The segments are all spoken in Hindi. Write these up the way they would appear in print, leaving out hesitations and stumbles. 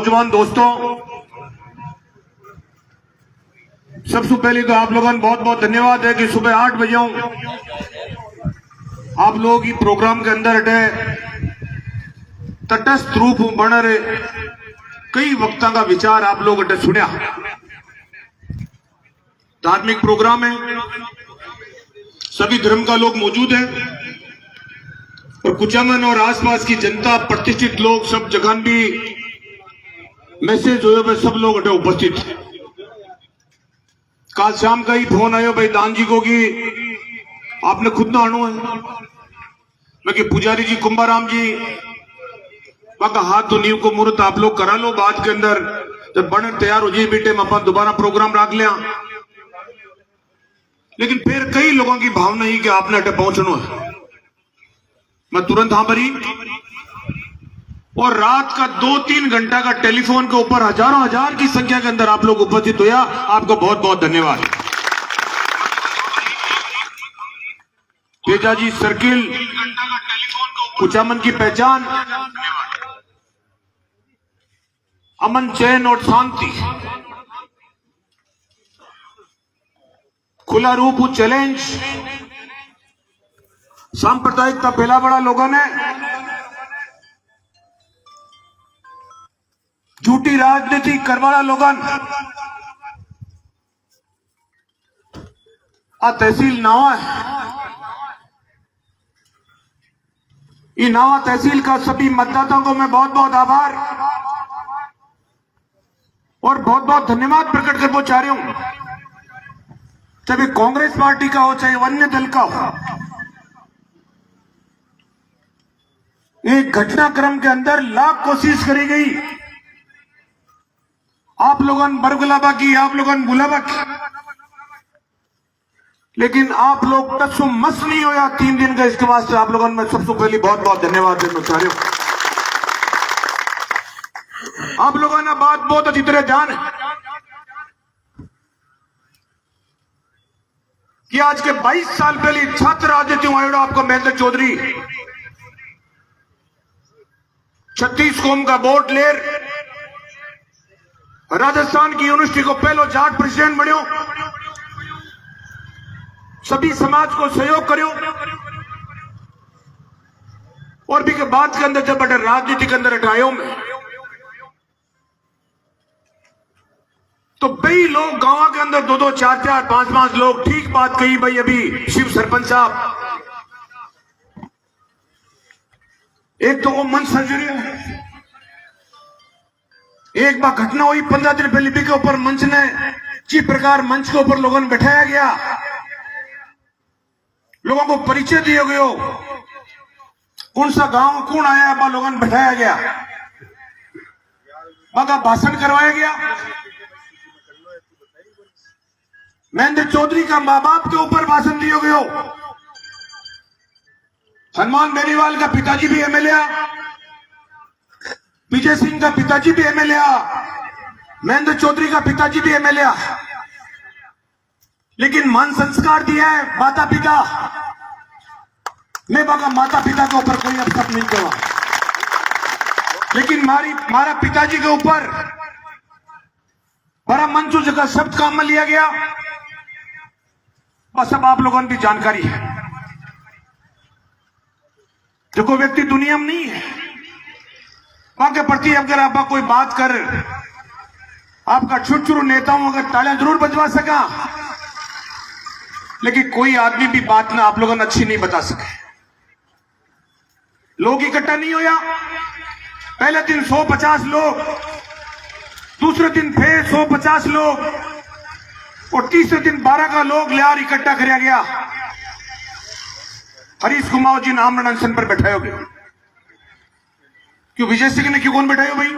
नौजवान दोस्तों, सबसे पहले तो आप लोगों का बहुत बहुत धन्यवाद है कि सुबह 8 बजे आप लोग की प्रोग्राम के अंदर अटे तटस्थ रूप बन रहे कई वक्ता का विचार आप लोग अटे सुनिया। धार्मिक प्रोग्राम है, सभी धर्म का लोग मौजूद है और कुचामन और आसपास की जनता, प्रतिष्ठित लोग, सब जगह भी मैसेज हो सब लोग अटे उपस्थित है। कल शाम का ही फोन आयो भाई दान जी को कि आपने खुद ना आना है। मैं कि पुजारी जी कुंभाराम जी का हाथ तो नींव को मुहूर्त आप लोग करा लो, बाद के अंदर जब बन तैयार हो जाए बेटे अपन दोबारा प्रोग्राम रख लिया। लेकिन फिर कई लोगों की भावना ही कि आपने अटे पहुंचना है। मैं तुरंत हाँ भरी और रात का 2-3 घंटा का टेलीफोन के ऊपर हजारों हजार की संख्या के अंदर आप लोग उपस्थित हुआ। आपको बहुत बहुत धन्यवाद। तेजाजी सर्किल, कुचामन की पहचान अमन, चैन और शांति, खुला रूप चैलेंज, सांप्रदायिकता फैला बड़ा लोगों ने, झूठी राजनीति करवाड़ा लोगन, तहसील नावा है। ये नावा तहसील का सभी मतदाताओं को मैं बहुत बहुत आभार और बहुत बहुत धन्यवाद प्रकट करना चाह रही हूं। चाहे कांग्रेस पार्टी का हो, चाहे अन्य दल का हो, एक घटनाक्रम के अंदर लाख कोशिश करी गई आप लोगों ने बरगुलाबा की, आप लोगों ने बुलाबा की, लेकिन आप लोग तत्सो मस नहीं होया 3 दिन का। इसके वास्ते आप लोगों ने मैं सबसे पहले बहुत बहुत धन्यवाद देना चाह रहा हूं। आप लोगों ने बात बहुत अच्छी तरह ध्यान है कि आज के 22 साल पहले छात्र राजनीति आयोडा आपको महेंद्र चौधरी 36 कौम का वोट ले राजस्थान की यूनिवर्सिटी को पहलो जाट प्रेसिडेंट बनो, सभी समाज को सहयोग करो और भी के बाद के अंदर जब अटर राजनीति के अंदर हटायो में तो कई लोग गांव के अंदर 2-2, 4-4, 5-5 लोग ठीक बात कही भाई। अभी शिव सरपंच साहब एक तो वो मंच सर्जरी है, एक बार घटना हुई 15 दिन पहले भी के ऊपर मंच ने जिस प्रकार मंच के ऊपर लोगों ने बैठाया गया, लोगों को परिचय दिया गया, कौन सा गांव कौन आया बा लोगों ने बैठाया गया, बाका भाषण करवाया गया। महेंद्र चौधरी का मां बाप के ऊपर भाषण दिया गया, हनुमान बेनीवाल का पिताजी भी एमएलए, विजय सिंह का पिताजी भी एमएलए, महेंद्र चौधरी का पिताजी भी एमएलए, लेकिन मान संस्कार दिया है माता पिता। मैं बाका माता पिता के ऊपर कोई अपशब्द नहीं करूँ, लेकिन मारा पिताजी के ऊपर बड़ा मंचू जगह शब्द काम में लिया गया, बस अब आप लोगों की जानकारी है। जो कोई व्यक्ति दुनिया में नहीं है वहां के प्रति अगर आप कोई बात कर, आपका छुटछुरु नेताओं अगर तालियां जरूर बजवा सका, लेकिन कोई आदमी भी बात ना आप लोगों ने अच्छी नहीं बता सके। लोग इकट्ठा नहीं होया, पहले दिन 150 लोग, दूसरे दिन फिर 150 लोग और तीसरे दिन 12 का लोग लियार इकट्ठा कराया गया। हरीश कुमार जी नाम अनशन पर बैठाए गए। क्यों विजय सिंह ने क्यों कौन बैठाए भाई?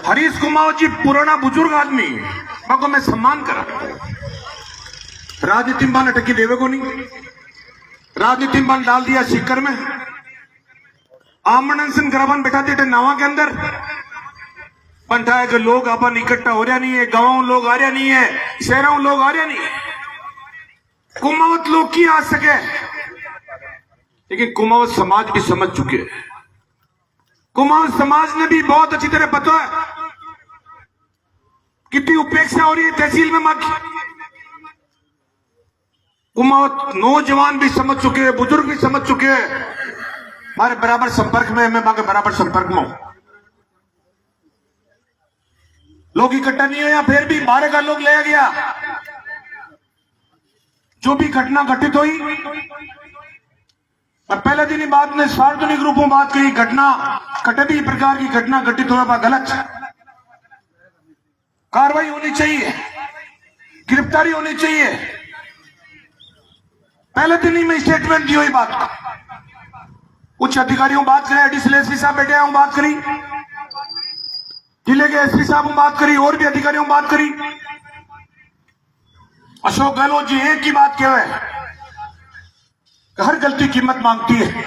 हरीश कुमार जी पुराना बुजुर्ग आदमी, बाको मैं सम्मान करा। राजनीति में अटकी देवे को नहीं, राजनीति में डाल दिया सीकर में, आमनसन करावन बैठाते थे नावा के अंदर, पंचायत के लोग अपन इकट्ठा हो रहा नहीं है, गांव लोग आ रहा नहीं है, शहरों लोग आ रहा नहीं है, कुमावत लोग की आ सके, लेकिन कुमावत समाज भी समझ चुके हैं कुमाऊं समाज ने भी बहुत अच्छी तरह पता है कितनी उपेक्षा हो रही है तहसील में मां की। कुमाऊं नौजवान भी समझ चुके हैं, बुजुर्ग भी समझ चुके हैं, हमारे बराबर संपर्क में, मैं मां के बराबर संपर्क में हूं। लोग इकट्ठा नहीं हुआ, फिर भी 12 का लोग लिया गया। जो भी घटना घटित हुई, मैं पहले दिन ही बात में सार्वजनिक रूप में बात कही, घटना कटे भी प्रकार की घटना घटित हुआ गलत, कार्रवाई होनी चाहिए, गिरफ्तारी होनी चाहिए। पहले दिन ही मैं स्टेटमेंट दी हुई बात, उच्च अधिकारियों बात करें, एडिशनल एसपी साहब बैठे हैं बात करी, जिले के एसपी साहब बात करी, और भी अधिकारियों बात करी। अशोक गहलोत जी एक ही बात कह रहे हैं, हर गलती कीमत मांगती है।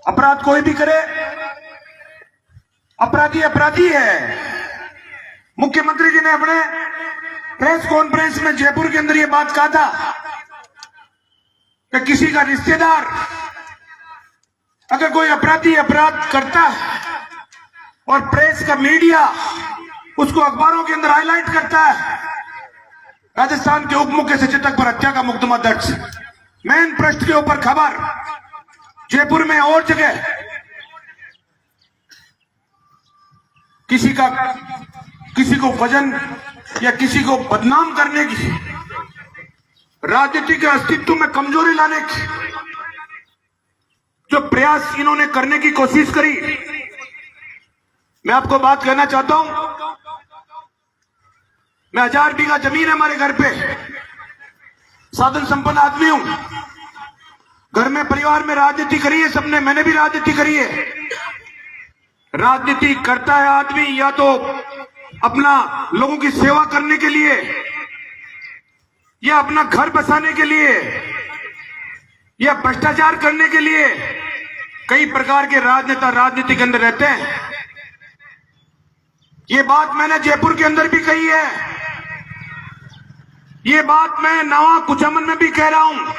अपराध कोई भी करे, अपराधी अपराधी है। मुख्यमंत्री जी ने अपने प्रेस कॉन्फ्रेंस में जयपुर के अंदर यह बात कहा था कि किसी का रिश्तेदार अगर कोई अपराधी अपराध करता है और प्रेस का मीडिया उसको अखबारों के अंदर हाईलाइट करता है, राजस्थान के उप मुख्य सचेतक पर हत्या का मुकदमा दर्ज, मेन पृष्ठ के ऊपर खबर, जयपुर में और जगह किसी को वजन या किसी को बदनाम करने की, राजनीति के अस्तित्व में कमजोरी लाने की जो प्रयास इन्होंने करने की कोशिश करी। मैं आपको बात कहना चाहता हूं, मैं 1000 बीघा जमीन है हमारे घर पे, साधन संपन्न आदमी हूं, घर में परिवार में राजनीति करी है सबने, मैंने भी राजनीति करी है। राजनीति करता है आदमी या तो अपना लोगों की सेवा करने के लिए या अपना घर बसाने के लिए या भ्रष्टाचार करने के लिए। कई प्रकार के राजनेता राजनीति के अंदर रहते हैं। ये बात मैंने जयपुर के अंदर भी कही है, ये बात मैं नवा कुचामन में भी कह रहा हूं,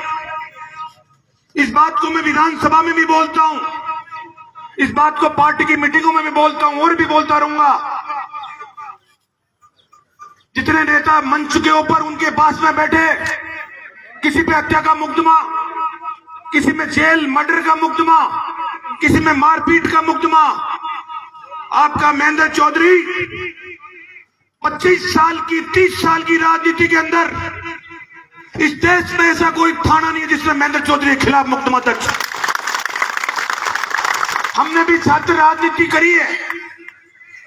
इस बात को मैं विधानसभा में भी बोलता हूं, इस बात को पार्टी की मीटिंगों में भी बोलता हूं और भी बोलता रहूंगा। जितने नेता मंच के ऊपर उनके पास में बैठे, किसी पे हत्या का मुकदमा, किसी में जेल मर्डर का मुकदमा, किसी में मारपीट का मुकदमा। आपका महेंद्र चौधरी 25 साल की 30 साल की राजनीति के अंदर इस देश में ऐसा कोई थाना नहीं है जिसमें महेंद्र चौधरी के खिलाफ मुकदमा दर्ज। हमने भी छात्र राजनीति करी है,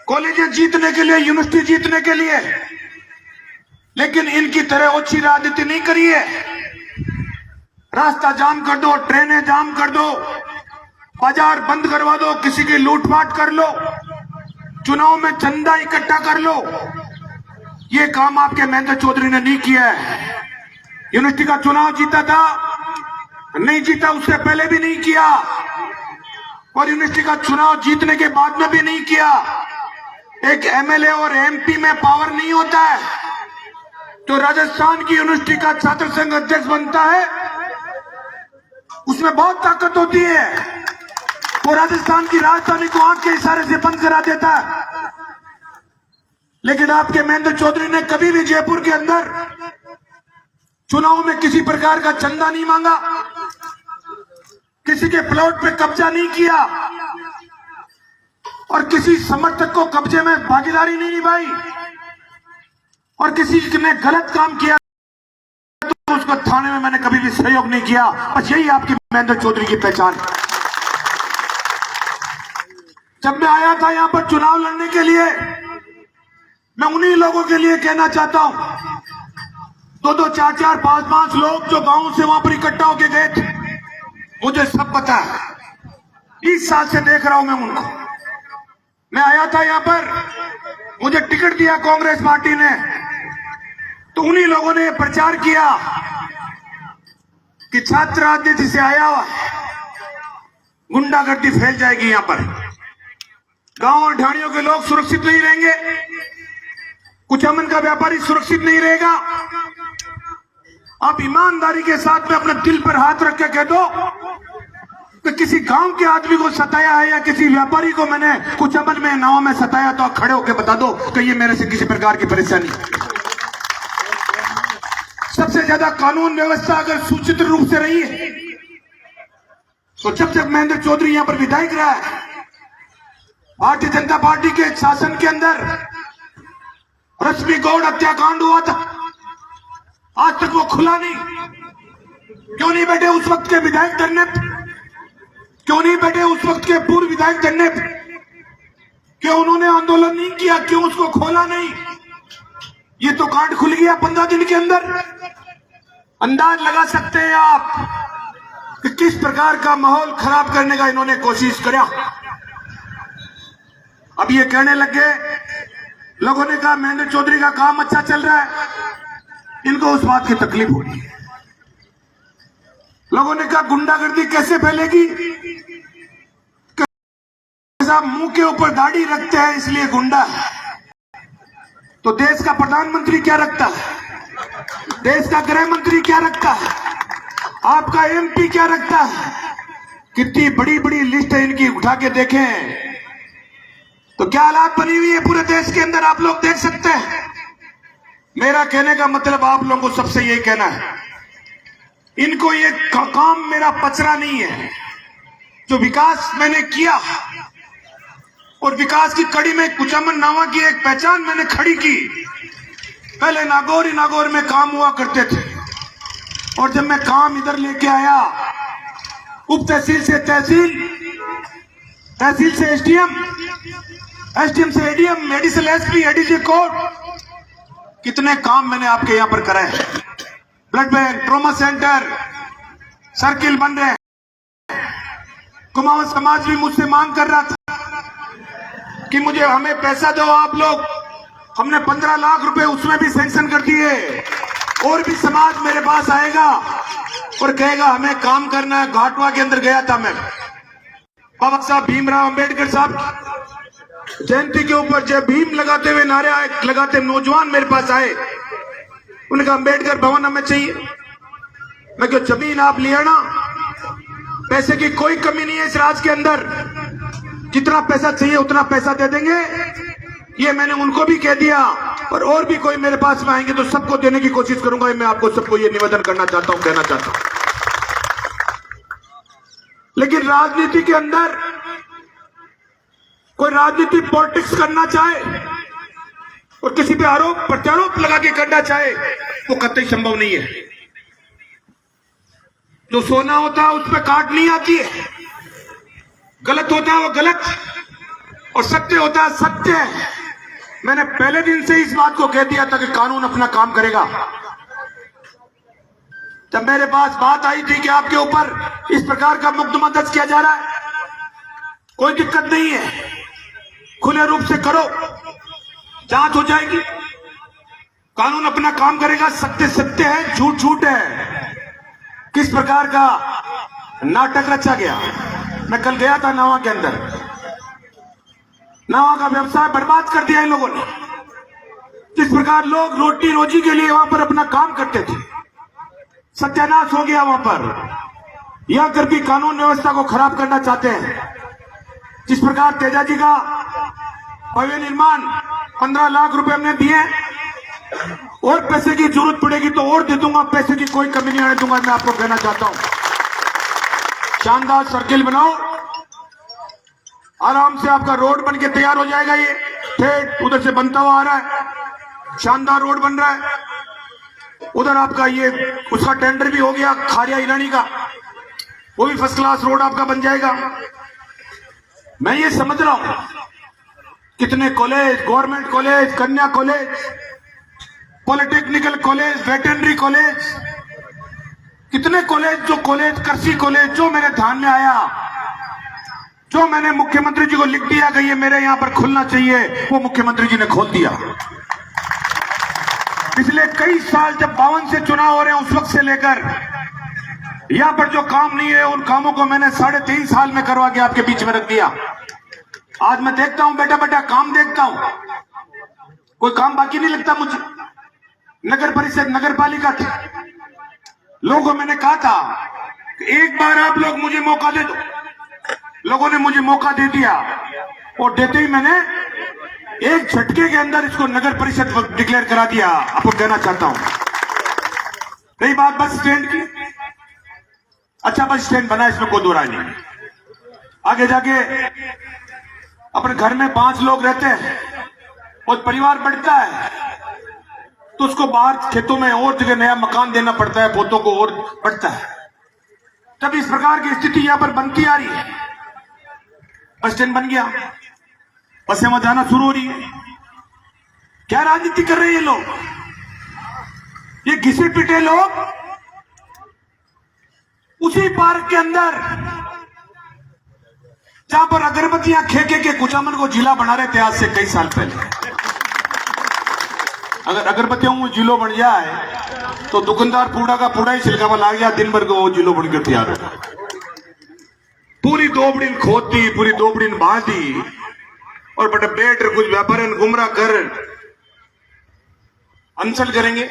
कॉलेजें जीतने के लिए, यूनिवर्सिटी जीतने के लिए, लेकिन इनकी तरह ओछी राजनीति नहीं करी है। रास्ता जाम कर दो, ट्रेनें जाम कर दो, बाजार बंद करवा दो, किसी की लूटपाट कर लो, चुनाव में चंदा इकट्ठा कर लो। ये काम आपके महेंद्र चौधरी ने नहीं किया है। यूनिवर्सिटी का चुनाव जीता था, नहीं जीता उससे पहले भी नहीं किया, और यूनिवर्सिटी का चुनाव जीतने के बाद में भी नहीं किया। एक एमएलए और एमपी में पावर नहीं होता है। तो राजस्थान की यूनिवर्सिटी का छात्र संघ अध्यक्ष बनता है, उसमें बहुत ताकत होती है। वो राजस्थान की राजधानी को आंख के इशारे से बंद करा देता है। लेकिन आपके महेंद्र चौधरी ने कभी भी जयपुर के अंदर चुनाव में किसी प्रकार का चंदा नहीं मांगा, किसी के प्लॉट पे कब्जा नहीं किया और किसी समर्थक को कब्जे में भागीदारी नहीं निभाई, और किसी ने गलत काम किया तो उसको थाने में मैंने कभी भी सहयोग नहीं किया। बस यही आपकी महेंद्र चौधरी की पहचान। जब मैं आया था यहां पर चुनाव लड़ने के लिए, मैं उन्हीं लोगों के लिए कहना चाहता हूं, 2-2, 4-4, 5-5 लोग जो गांव से वहां पर इकट्ठा होके गए थे, मुझे सब पता है। 20 साल से देख रहा हूं मैं उनको। मैं आया था यहां पर, मुझे टिकट दिया कांग्रेस पार्टी ने, तो उन्हीं लोगों ने प्रचार किया कि छात्र राजनीति से आया हुआ गुंडागर्दी फैल जाएगी, यहां पर गांव और ढाणियों के लोग सुरक्षित नहीं रहेंगे, कुचामन का व्यापारी सुरक्षित नहीं रहेगा। आप ईमानदारी के साथ में अपने दिल पर हाथ रख के कह दो तो किसी गांव के आदमी को सताया है या किसी व्यापारी को मैंने कुछ अमल में नाव में सताया तो आप खड़े होकर बता दो कि ये मेरे से किसी प्रकार की परेशानी। सबसे ज्यादा कानून व्यवस्था अगर सूचित रूप से रही है तो जब तक महेंद्र चौधरी यहां पर विधायक रहा है, भारतीय जनता पार्टी के शासन के अंदर रश्मि गौड़ हत्याकांड हुआ था, आज तक वो खुला नहीं। क्यों नहीं बैठे उस वक्त के विधायक धरने पे? क्यों नहीं बैठे उस वक्त के पूर्व विधायक धरने पे? क्यों उन्होंने आंदोलन नहीं किया? क्यों उसको खोला नहीं? ये तो कांड खुल गया 15 दिन के अंदर। अंदाज लगा सकते हैं आप कि किस प्रकार का माहौल खराब करने का इन्होंने कोशिश किया। अब ये कहने लग गए, लोगों ने कहा महेंद्र चौधरी का काम अच्छा चल रहा है, इनको उस बात की तकलीफ हो रही है। लोगों ने कहा गुंडागर्दी कैसे फैलेगी, मुंह के ऊपर दाढ़ी रखते हैं इसलिए गुंडा है। तो देश का प्रधानमंत्री क्या रखता है, देश का गृह मंत्री क्या रखता है, आपका एमपी क्या रखता है? कितनी बड़ी बड़ी लिस्ट है इनकी, उठा के देखें तो क्या हालात बनी हुई है पूरे देश के अंदर, आप लोग देख सकते हैं। मेरा कहने का मतलब आप लोगों को सबसे यही कहना है, इनको ये काम मेरा पचरा नहीं है। जो विकास मैंने किया और विकास की कड़ी में कुचामन नावा की एक पहचान मैंने खड़ी की। पहले नागौर ही नागौर में काम हुआ करते थे और जब मैं काम इधर लेके आया, उप तहसील से तहसील, तहसील से एसडीएम, एसडीएम से ADM, additional SP, ADG court, कितने काम मैंने आपके यहां पर कराए। Blood bank, trauma centre, circle बन रहे हैं। कुमाऊं समाज भी मुझसे मांग कर रहा था कि मुझे हमें पैसा दो आप लोग। हमने 15 लाख रुपए उसमें भी सैंक्शन कर दिए। और भी समाज मेरे पास आएगा और कहेगा हमें काम करना है। घाटवा के अंदर गया था मैं, बाबा साहब भीमराव अंबेडकर साहब जयंती के ऊपर जय भीम लगाते हुए नारे लगाते नौजवान मेरे पास आए। उन्होंने कहा अंबेडकर भवन हमें चाहिए। मैं क्यों, जमीन आप लिया ना, पैसे की कोई कमी नहीं है इस राज्य के अंदर, जितना पैसा चाहिए उतना पैसा दे देंगे। ये मैंने उनको भी कह दिया और भी कोई मेरे पास में आएंगे तो सबको देने की कोशिश करूंगा। मैं आपको सबको ये निवेदन करना चाहता हूं, कहना चाहता हूं। लेकिन राजनीति के अंदर कोई राजनीति पॉलिटिक्स करना चाहे और किसी पे आरोप प्रत्यारोप लगा के करना चाहे, वो कतई संभव नहीं है। जो सोना होता है उस पर काट नहीं आती है, गलत होता है वो गलत और सत्य होता है सत्य। मैंने पहले दिन से इस बात को कह दिया था कि कानून अपना काम करेगा। जब मेरे पास बात आई थी कि आपके ऊपर इस प्रकार का मुकदमा दर्ज किया जा रहा है, कोई दिक्कत नहीं है, खुले रूप से करो, जांच हो जाएगी, कानून अपना काम करेगा। सत्य सत्य है, झूठ झूठ है। किस प्रकार का नाटक रचा गया। मैं कल गया था नावा के अंदर, नावा का व्यवसाय बर्बाद कर दिया इन लोगों ने। जिस प्रकार लोग रोटी रोजी के लिए वहां पर अपना काम करते थे, सत्यानाश हो गया वहां पर। यहां कर भी कानून व्यवस्था को खराब करना चाहते हैं। जिस प्रकार तेजा जी का भव्य निर्माण 15 लाख रुपए हमने दिए, और पैसे की जरूरत पड़ेगी तो और दे दूंगा, पैसे की कोई कमी नहीं आने दूंगा। मैं आपको कहना चाहता हूं, शानदार सर्किल बनाओ, आराम से आपका रोड बन के तैयार हो जाएगा। ये ठेठ उधर से बनता हुआ आ रहा है, शानदार रोड बन रहा है। उधर आपका ये उसका टेंडर भी हो गया, खारिया ईरानी का, वो भी फर्स्ट क्लास रोड आपका बन जाएगा। मैं ये समझ रहा हूं कितने कॉलेज, गवर्नमेंट कॉलेज, कन्या college, polytechnical college, veterinary college, कितने कॉलेज, जो कॉलेज, कृषि कॉलेज, जो मेरे ध्यान में आया, जो मैंने मुख्यमंत्री जी को लिख दिया कि ये मेरे यहां पर खुलना चाहिए, वो मुख्यमंत्री जी ने खोल दिया। पिछले कई साल जब 52 से चुनाव हो रहे हैं, उस वक्त से लेकर यहां पर जो काम नहीं है, उन कामों को मैंने 3.5 साल में करवा के आपके बीच में रख दिया। आज मैं देखता हूं, बेटा बेटा काम देखता हूं, कोई काम बाकी नहीं लगता मुझे। नगर परिषद, नगर पालिका, लोगों को मैंने कहा था एक बार आप लोग मुझे मौका दे दो। लोगों ने मुझे मौका दे दिया और देते ही मैंने एक झटके के अंदर इसको नगर परिषद डिक्लेयर करा दिया। आपको कहना चाहता हूं, रही बात बस स्टैंड की, अच्छा बस स्टैंड बना, इसमें कोई दो राय नहीं। आगे जाके अपने घर में 5 लोग रहते हैं और परिवार बढ़ता है तो उसको बाहर खेतों में और जगह नया मकान देना पड़ता है, पोतों को और बढ़ता है। तब इस प्रकार की स्थिति यहां पर बनती आ रही है। बस स्टैंड बन गया, बसें वहां जाना शुरू हो रही है। क्या राजनीति कर रहे हैं ये लोग? ये घिसे पिटे लोग उसी पार्क के अंदर जहां पर अगरबत्तियां खेके के कुचामन को जिला बना रहे थे आज से कई साल पहले। अगर अगरबत्तियों में जिलो बन जाए तो दुकानदार पूड़ा का पूड़ा ही छिलकावा लाग जाए, दिन भर को वो जिलो बनकर तैयार हो। पूरी दोबड़ीन खोदी, पूरी दोबड़ीन बांधी और बटे बेट कुछ व्यापारी गुमराह कर अनशन करेंगे,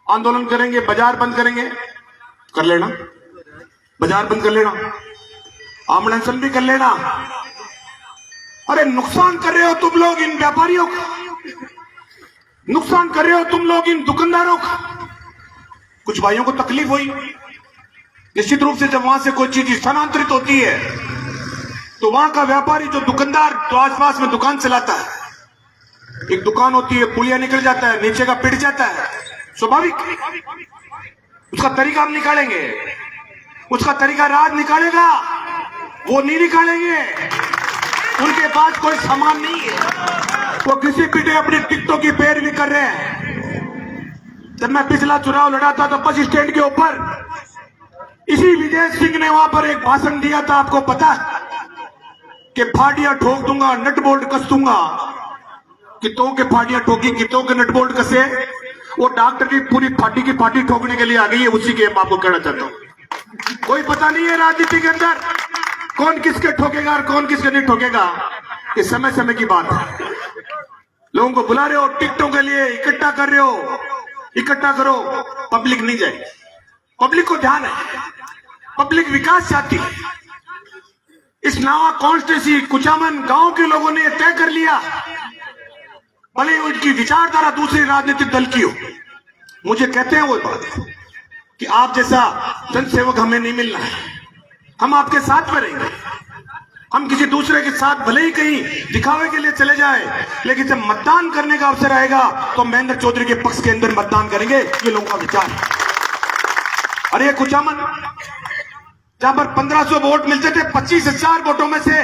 आंदोलन करेंगे, बाजार बंद करेंगे, कर लेना, बाजार बंद कर लेना, आमरण अनशन भी कर लेना। अरे नुकसान कर रहे हो तुम लोग इन व्यापारियों का, नुकसान कर रहे हो तुम लोग इन दुकानदारों का। कुछ भाइयों को तकलीफ हुई, निश्चित रूप से जब वहां से कोई चीज स्थानांतरित होती है तो वहां का व्यापारी जो दुकानदार तो आसपास में दुकान चलाता है, एक दुकान होती है, पुलिया निकल जाता है, नीचे का पिट जाता है, स्वाभाविक। उसका तरीका हम निकालेंगे, उसका तरीका राज निकालेगा, वो नहीं निकालेंगे। उनके पास कोई सामान नहीं है, वो किसी पीटे अपनी टिकटों की पैरवी कर रहे हैं। जब मैं पिछला चुनाव लड़ा था तो बस स्टैंड के ऊपर इसी विजय सिंह ने वहां पर एक भाषण दिया था, आपको पता कि फाड़ियां ठोक दूंगा, नट बोल्ट कस दूंगा। कितों के फाड़ियां ठोकी, कितों के नट बोल्ट कसे, वो डॉक्टर की पूरी फाटी की फाटी ठोकने के लिए आ गई है। उसी के आपको कहना चाहता हूं, कोई पता नहीं है राजनीति के अंदर कौन किसके ठोकेगा और कौन किसके नहीं ठोकेगा। ये समय समय की बात है। लोगों को बुला रहे हो, टिकटों के लिए इकट्ठा कर रहे हो, इकट्ठा करो, पब्लिक नहीं जाएगी। पब्लिक को ध्यान है, पब्लिक विकास चाहती है। इस नावा कॉन्स्टिट्यूंसी कुचामन गांव के लोगों ने तय कर लिया, भले उनकी विचारधारा दूसरी राजनीतिक दल की हो। मुझे कहते हैं वो बात कि आप जैसा जनसेवक हमें नहीं मिलना है, हम आपके साथ में रहेंगे। हम किसी दूसरे के साथ भले ही कहीं दिखावे के लिए चले जाए, लेकिन जब मतदान करने का अवसर आएगा तो महेंद्र चौधरी के पक्ष के अंदर मतदान करेंगे। ये लोगों का विचार है। अरे ये कुचामन जहां पर 1500 वोट मिलते थे, 25,000 वोटों में से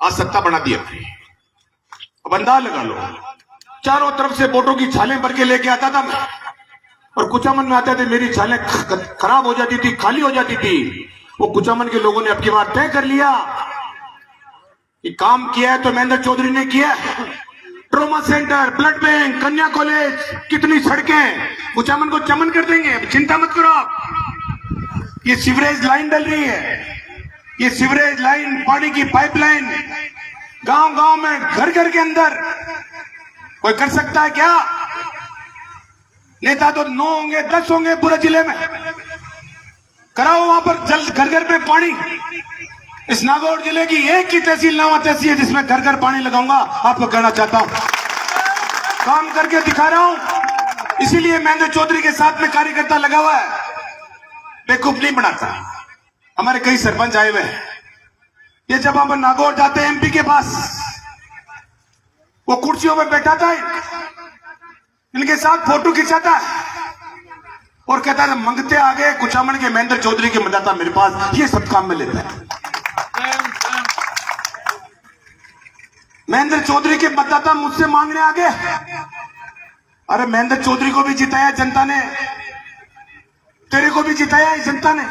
आज सत्ता बना दी अपनी। अब अंदाज लगा लो, चारों तरफ से वोटों की छालें भर के लेके आता था मैं, और कुचामन में आते थे, मेरी छालें खराब हो जाती थी, खाली हो जाती थी। वो कुचामन के लोगों ने अब की बार तय कर लिया कि काम किया है तो महेंद्र चौधरी ने किया। ट्रोमा सेंटर, ब्लड बैंक, कन्या कॉलेज, कितनी सड़कें कुचामन को चमन कर देंगे। अब चिंता मत करो आप। ये सीवरेज लाइन डल रही है, ये सीवरेज लाइन, पानी की पाइपलाइन गांव गांव में, घर घर के अंदर। कोई कर सकता है क्या? नेता तो 9 होंगे, 10 होंगे पूरे जिले में। कराओ वहां पर जल्द घर घर पे पानी। इस नागौर जिले की एक ही तहसील नावा तहसील है जिसमें घर घर पानी लगाऊंगा। आपको कहना चाहता हूं, काम करके दिखा रहा हूं। इसीलिए महेंद्र चौधरी के साथ में कार्यकर्ता लगा हुआ है। बेवकूफ नहीं बनाता। हमारे कई सरपंच आए हुए हैं, ये जब हम नागौर जाते हैं एमपी के पास, वो कुर्सियों पर बैठा था, इनके साथ फोटो खिंचाता है और कहता है मंगते आ गए कुचामन के महेंद्र चौधरी के मतदाता मेरे पास। ये सब काम में लेता है। महेंद्र चौधरी के मतदाता मुझसे मांगने आ गए। अरे महेंद्र चौधरी को भी जिताया जनता ने, तेरे को भी जिताया इस जनता ने।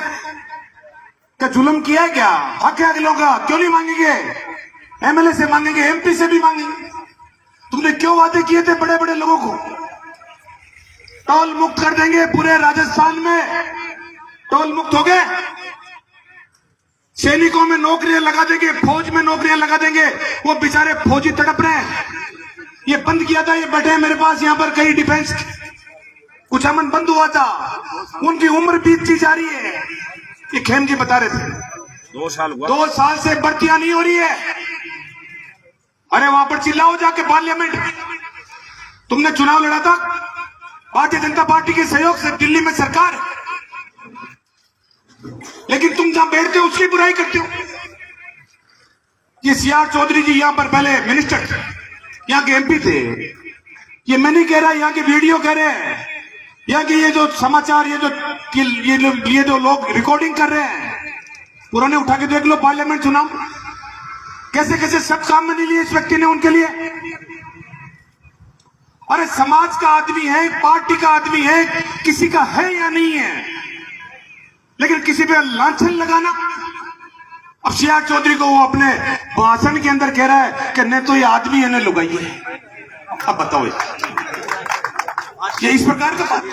क्या जुल्म किया है? क्या हक है अगलों का? क्यों नहीं मांगेंगे? एमएलए से मांगेंगे, एमपी से भी मांगेंगे। तुमने क्यों वादे किए थे बड़े बड़े लोगों को? टोल मुक्त कर देंगे पूरे राजस्थान में, टोल मुक्त हो गए। सैनिकों में नौकरियां लगा देंगे, फौज में नौकरियां लगा देंगे। वो बेचारे फौजी तड़प रहे हैं। ये बंद किया था, ये बैठे हैं मेरे पास यहाँ पर कई डिफेंस कुछ अमन बंद हुआ था, उनकी उम्र बीतती जा रही है। ये खेम जी बता रहे थे 2 साल हुआ, 2 साल से भर्तियां नहीं हो रही है। अरे वहां पर चिल्लाओ जाके पार्लियामेंट। तुमने चुनाव लड़ा था भारतीय जनता पार्टी के सहयोग से, दिल्ली में सरकार है, लेकिन तुम जहां बैठते हो उसकी बुराई करते हो। ये सीआर चौधरी जी यहां पर पहले मिनिस्टर थे, यहां के एमपी थे। ये मैं नहीं कह रहा, यहाँ के वीडियो कह रहे हैं, यहाँ के ये जो समाचार, ये जो लोग रिकॉर्डिंग कर रहे हैं, पुराने उठा के देख लो। पार्लियामेंट चुनाव कैसे कैसे सब काम में नहीं लिए इस व्यक्ति ने उनके लिए। अरे समाज का आदमी है, पार्टी का आदमी है, किसी का है या नहीं है, लेकिन किसी पे लांछन लगाना। अब सीआर चौधरी को वो अपने भाषण के अंदर कह रहा है कि न तो ये आदमी है न लुगाई है। अब बताओ ये इस प्रकार का बात,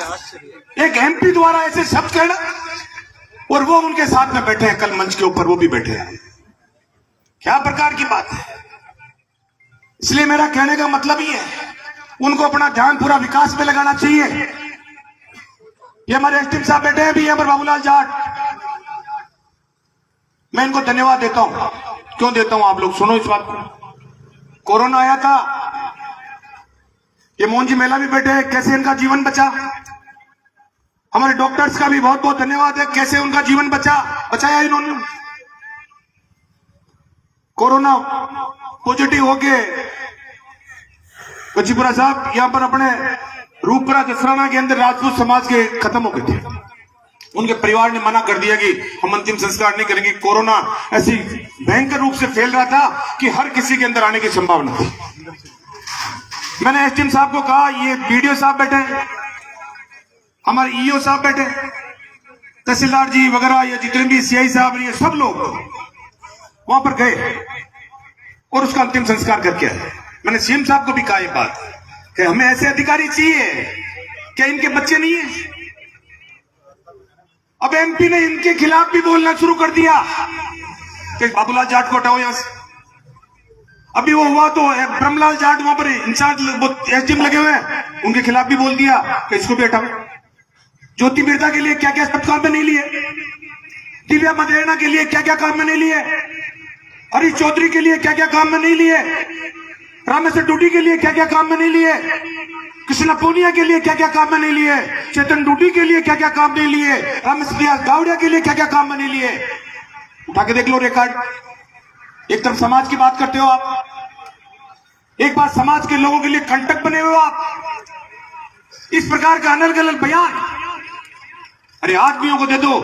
एक एमपी द्वारा ऐसे शब्द कहना, और वो उनके साथ में बैठे हैं, कल मंच के ऊपर वो भी बैठे हैं। क्या प्रकार की बात है। इसलिए मेरा कहने का मतलब ही है, उनको अपना ध्यान पूरा विकास पे लगाना चाहिए। ये हमारे एसडीएम साहब बैठे हैं भी यहाँ पर, बाबूलाल जाट, मैं इनको धन्यवाद देता हूं। क्यों देता हूं, आप लोग सुनो इस बात को। कोरोना आया था, ये मोहन जी मेला भी बैठे हैं, कैसे इनका जीवन बचा। हमारे डॉक्टर्स का भी बहुत बहुत धन्यवाद है, कैसे उनका जीवन बचाया इन्होंने। कोरोना पॉजिटिव होके गजीपुरा साहब यहां पर अपने रूपपुरा जसराना के अंदर राजपूत समाज के खत्म हो गए थे। उनके परिवार ने मना कर दिया कि हम अंतिम संस्कार नहीं करेंगे। कोरोना ऐसी भयंकर रूप से फैल रहा था कि हर किसी के अंदर आने की संभावना थी। मैंने एसडीएम साहब को कहा, ये बीडीओ साहब बैठे, हमारे ईओ साहब बैठे, तहसीलदार जी वगैरह, ये जितने भी सीआई साहब, ये सब लोग वहां पर गए और उसका अंतिम संस्कार करके आए। मैंने सीएम साहब को भी कहा ये बात कि हमें ऐसे अधिकारी चाहिए, क्या इनके बच्चे नहीं है। अब एमपी ने इनके खिलाफ भी बोलना शुरू कर दिया कि बाबूलाल जाट को हटाओ यहां से। अभी वो हुआ तो ब्रह्मलाल जाट वहां पर इंचार्ज एसडीएम लगे हुए हैं, उनके खिलाफ भी बोल दिया कि इसको भी हटाओ। ज्योति मिर्धा के लिए क्या क्या सब काम में नहीं लिए, दिव्या मदेरणा के लिए क्या क्या काम में नहीं लिए, हरीश चौधरी के लिए क्या क्या काम में नहीं लिए, रामेश्वर डूडी के लिए क्या क्या काम में नहीं लिए, कृष्णा पूनिया के लिए क्या क्या काम में नहीं लिए, चेतन डूडी के लिए क्या क्या काम नहीं लिए, रामेश्वर गावड़िया के लिए क्या क्या काम में नहीं लिए। उठा के देख लो रिकॉर्ड। एक तरफ समाज की बात करते हो आप, एक बार समाज के लोगों के लिए कंटक बने हुए हो आप। इस प्रकार का अनल गलल बयान अरे आदमियों को दे दो,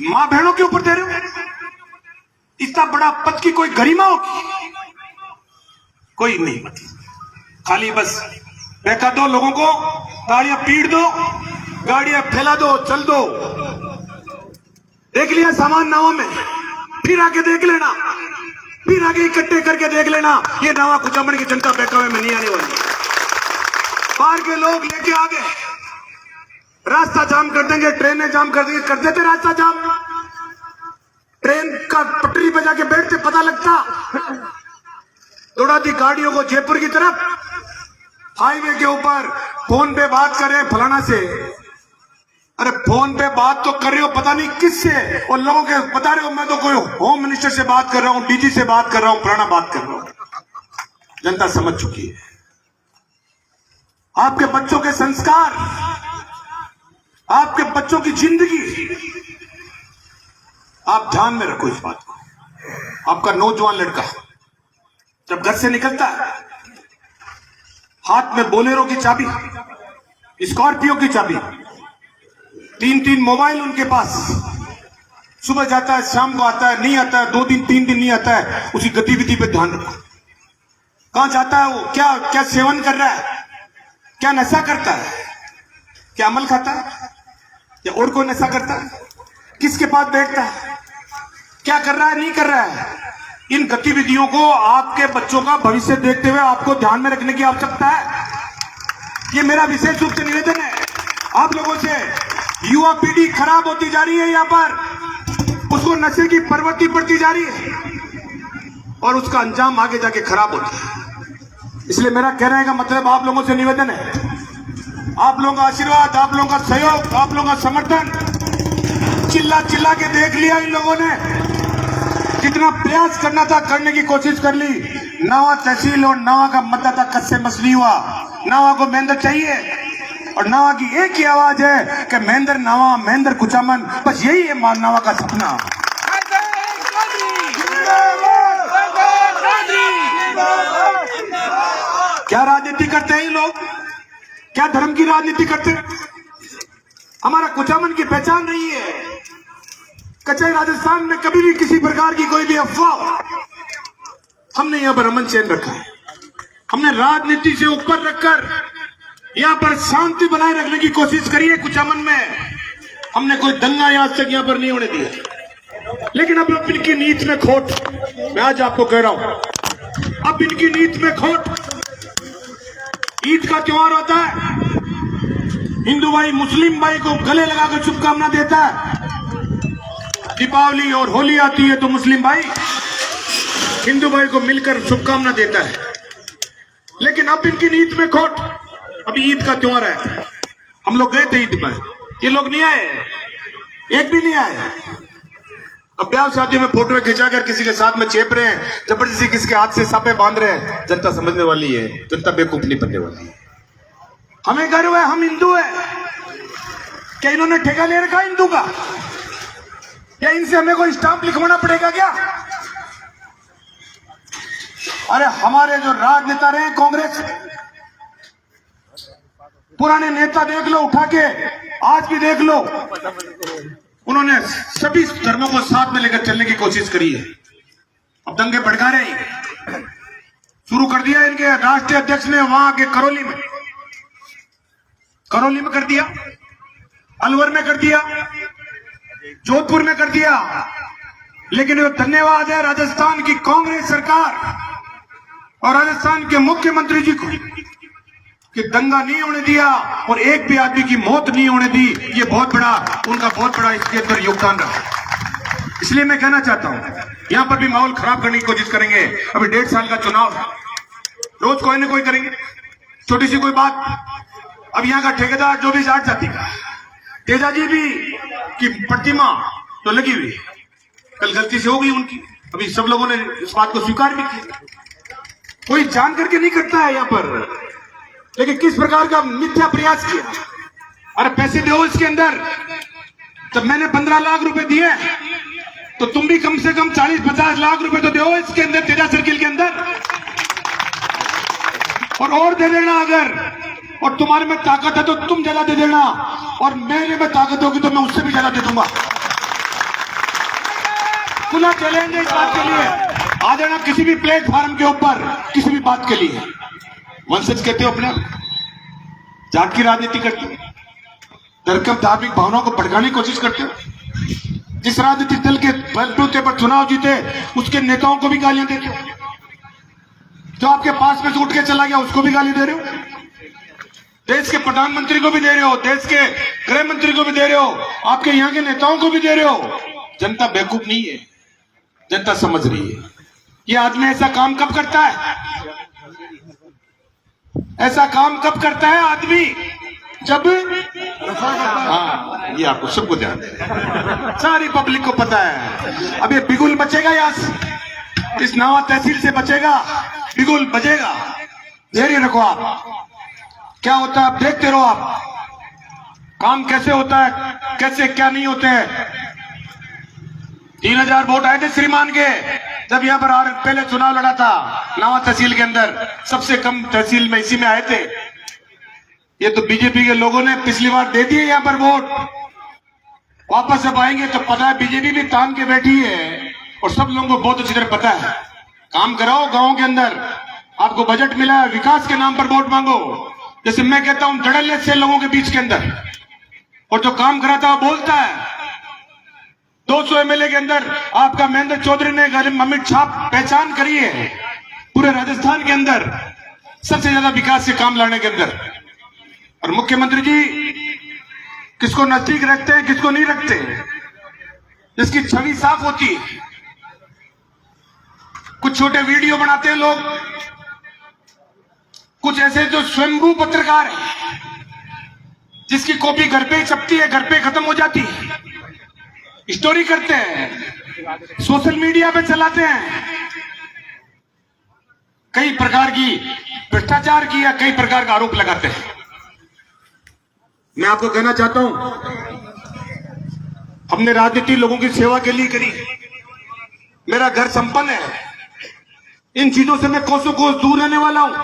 मां बहनों के ऊपर दे रहे हो। इतना बड़ा पद की कोई गरिमा होगी? कोई नहीं, मतलब खाली बस बहका दो लोगों को, गाड़ियां पीट दो, गाड़ियां फैला दो, चल दो। देख लिया सामान नावा में, फिर आके देख लेना, फिर आगे इकट्ठे करके देख लेना। ये नावा कुचामण की जनता बहकावे में नहीं आने वाली। बाहर के लोग लेके आ गए, रास्ता जाम कर देंगे, ट्रेनें जाम कर देंगे। कर देते रास्ता जाम, ट्रेन का पटरी पे जाके बैठते पता लगता, दौड़ा दी गाड़ियों को जयपुर की तरफ। हाईवे के ऊपर फोन पे बात कर रहे हैं फलाना से। अरे फोन पे बात तो कर रहे हो पता नहीं किससे, और लोगों के बता रहे हो मैं तो कोई होम मिनिस्टर से बात कर रहा हूं, डीजी से बात कर रहा हूं, फलाना बात कर रहा हूं। जनता समझ चुकी है। आपके बच्चों के संस्कार, आपके बच्चों की जिंदगी, आप ध्यान में रखो इस बात को। आपका नौजवान लड़का जब घर से निकलता है, हाथ में बोलेरो की चाबी, स्कॉर्पियो की चाबी, 3-3 मोबाइल उनके पास। सुबह जाता है, शाम को आता है, नहीं आता है, 2 दिन 3 दिन नहीं आता है। उसी गतिविधि पे ध्यान रखो। कहां जाता है वो, क्या क्या सेवन कर रहा है, क्या नशा करता है, क्या अमल खाता है, या और कोई नशा करता है, किसके पास बैठता है, क्या कर रहा है, नहीं कर रहा है। इन गतिविधियों को आपके बच्चों का भविष्य देखते हुए आपको ध्यान में रखने की आवश्यकता है। ये मेरा विशेष रूप से निवेदन है आप लोगों से। युवा पीढ़ी खराब होती जा रही है, यहाँ पर उसको नशे की प्रवृत्ति बढ़ती जा रही है और उसका अंजाम आगे जाके खराब होता है। इसलिए मेरा कहने का मतलब आप लोगों से निवेदन है, आप लोगों का आशीर्वाद, आप लोगों का सहयोग, आप लोगों का समर्थन चिल्ला चिल्ला के देख लिया इन लोगों ने। जितना प्रयास करना था करने की कोशिश कर ली। नावा तहसील और नावा का मतदाता कस्से मसली हुआ। नावा को महेंद्र चाहिए और नावा की एक ही आवाज है कि महेंद्र नावा, महेंद्र कुचामन, बस यही है नावा का सपना। क्या राजनीति करते हैं ये लोग? क्या धर्म की राजनीति करते हैं? हमारा कुचामन की पहचान नहीं है। कच्चे राजस्थान में कभी भी किसी प्रकार की कोई भी अफवाह हमने यहां पर अमन चैन रखा है। हमने राजनीति से ऊपर रखकर यहां पर शांति बनाए रखने की कोशिश करी है। कुचामन में हमने कोई दंगा आज तक यहां पर नहीं होने दिया। लेकिन अब इनकी नीति में खोट, मैं आज आपको कह रहा हूं, अब इनकी नीति में खोट। ईद का त्योहार होता है, हिंदू भाई मुस्लिम भाई को गले लगाकर शुभकामना देता है। दीपावली और होली आती है तो मुस्लिम भाई हिंदू भाई को मिलकर शुभकामना देता है। लेकिन अब इनकी नीति में खोट। अभी ईद का त्योहार है, हम लोग गए थे ईद में, ये लोग नहीं आए, एक भी नहीं आए। अब ब्याह शादी में फोटो खिंचाकर किसी के साथ में चेप रहे हैं, जबरदस्ती किसके हाथ से सापे बांध रहे हैं। जनता समझने वाली है, जनता बेवकूफ नहीं बनने वाली है। हमें गर्व है, हम हिंदू है। क्या इन्होंने ठेका ले रखा हिंदू का? या इनसे हमें कोई स्टाम्प लिखवाना पड़ेगा क्या? अरे हमारे जो राजनेता रहे कांग्रेस, पुराने नेता देख लो उठा के, आज भी देख लो, उन्होंने सभी धर्मों को साथ में लेकर चलने की कोशिश करी है। अब दंगे भड़का रहे शुरू कर दिया इनके राष्ट्रीय अध्यक्ष ने, वहां के करौली में कर दिया, अलवर में कर दिया, जोधपुर में कर दिया। लेकिन ये धन्यवाद है राजस्थान की कांग्रेस सरकार और राजस्थान के मुख्यमंत्री जी को कि दंगा नहीं होने दिया और एक भी आदमी की मौत नहीं होने दी। ये बहुत बड़ा, उनका बहुत बड़ा इसके अंदर योगदान रहा। इसलिए मैं कहना चाहता हूं, यहां पर भी माहौल खराब करने की कोशिश करेंगे। अभी 1.5 साल का चुनाव है, रोज कोई ना कोई करेंगे, छोटी सी कोई बात। अब यहां का ठेकेदार जो भी जाट जाति का, तेजा जी भी की प्रतिमा तो लगी हुई, कल गलती से हो गई उनकी, अभी सब लोगों ने इस बात को स्वीकार भी किया। कोई जान करके नहीं करता है यहां पर, लेकिन किस प्रकार का मिथ्या प्रयास किया। अरे पैसे दो इसके अंदर, जब मैंने 15 लाख रुपए दिए तो तुम भी कम से कम 40-50 लाख रुपए तो दो इसके अंदर, तेजा सर्किल के अंदर, और दे देना अगर, और तुम्हारे में ताकत है तो तुम ज्यादा दे देना, और मेरे में ताकत होगी तो मैं उससे भी ज्यादा दे दूंगा। खुला चैलेंज है इस बात के लिए, आ जाना किसी भी प्लेटफॉर्म के ऊपर, किसी भी बात के लिए। वंशज कहते हो अपने, जाट की राजनीति करते हो, धर्म धार्मिक भावनाओं को भड़काने की कोशिश करते हो। जिस राजनीतिक दल के बलबूते पर चुनाव जीते उसके नेताओं को भी गालियां देते हो, जो आपके पास में से उठ के चला गया उसको भी गाली दे रहे हो, देश के प्रधानमंत्री को भी दे रहे हो, देश के गृह मंत्री को भी दे रहे हो, आपके यहाँ के नेताओं को भी दे रहे हो। जनता बेवकूफ नहीं है, जनता समझ रही है। ये आदमी ऐसा काम कब करता है? ऐसा काम कब करता है आदमी? जब, हाँ, ये आपको सबको ध्यान है, सारी पब्लिक को पता है। अब ये बिगुल बचेगा या इस नावा तहसील से बचेगा? बिगुल बजेगा, धैर्य रखो आप। क्या होता है आप देखते रहो, आप काम कैसे होता है, कैसे क्या नहीं होते हैं। 3000 वोट आए थे श्रीमान के, जब यहाँ पर पहले चुनाव लड़ा था नावा तहसील के अंदर, सबसे कम तहसील में इसी में आए थे। ये तो बीजेपी के लोगों ने पिछली बार दे दिए यहाँ पर वोट, वापस जब आएंगे तो पता है बीजेपी भी तान के बैठी है, और सब लोगों को बहुत अच्छी तरह पता है। काम कराओ गांव के अंदर, आपको बजट मिला है, विकास के नाम पर वोट मांगो। जैसे मैं कहता हूं धड़ल्ले से लोगों के बीच के अंदर, और जो काम कराता है बोलता है। 200 एमएलए के अंदर आपका महेंद्र चौधरी ने अमित छाप पहचान करी है पूरे राजस्थान के अंदर, सबसे ज्यादा विकास के काम लाने के अंदर। और मुख्यमंत्री जी किसको नजदीक रखते हैं, किसको नहीं रखते, जिसकी छवि साफ होती है। कुछ छोटे वीडियो बनाते हैं लोग, कुछ ऐसे जो स्वयंभू पत्रकार हैं, जिसकी कॉपी घर पे ही छपती है, घर पे खत्म हो जाती है, स्टोरी करते हैं, सोशल मीडिया पे चलाते हैं, कई प्रकार की भ्रष्टाचार की या कई प्रकार का आरोप लगाते हैं। मैं आपको कहना चाहता हूं, हमने राजनीति लोगों की सेवा के लिए करी, मेरा घर संपन्न है, इन चीजों से मैं कोसों कोस दूर रहने वाला हूं।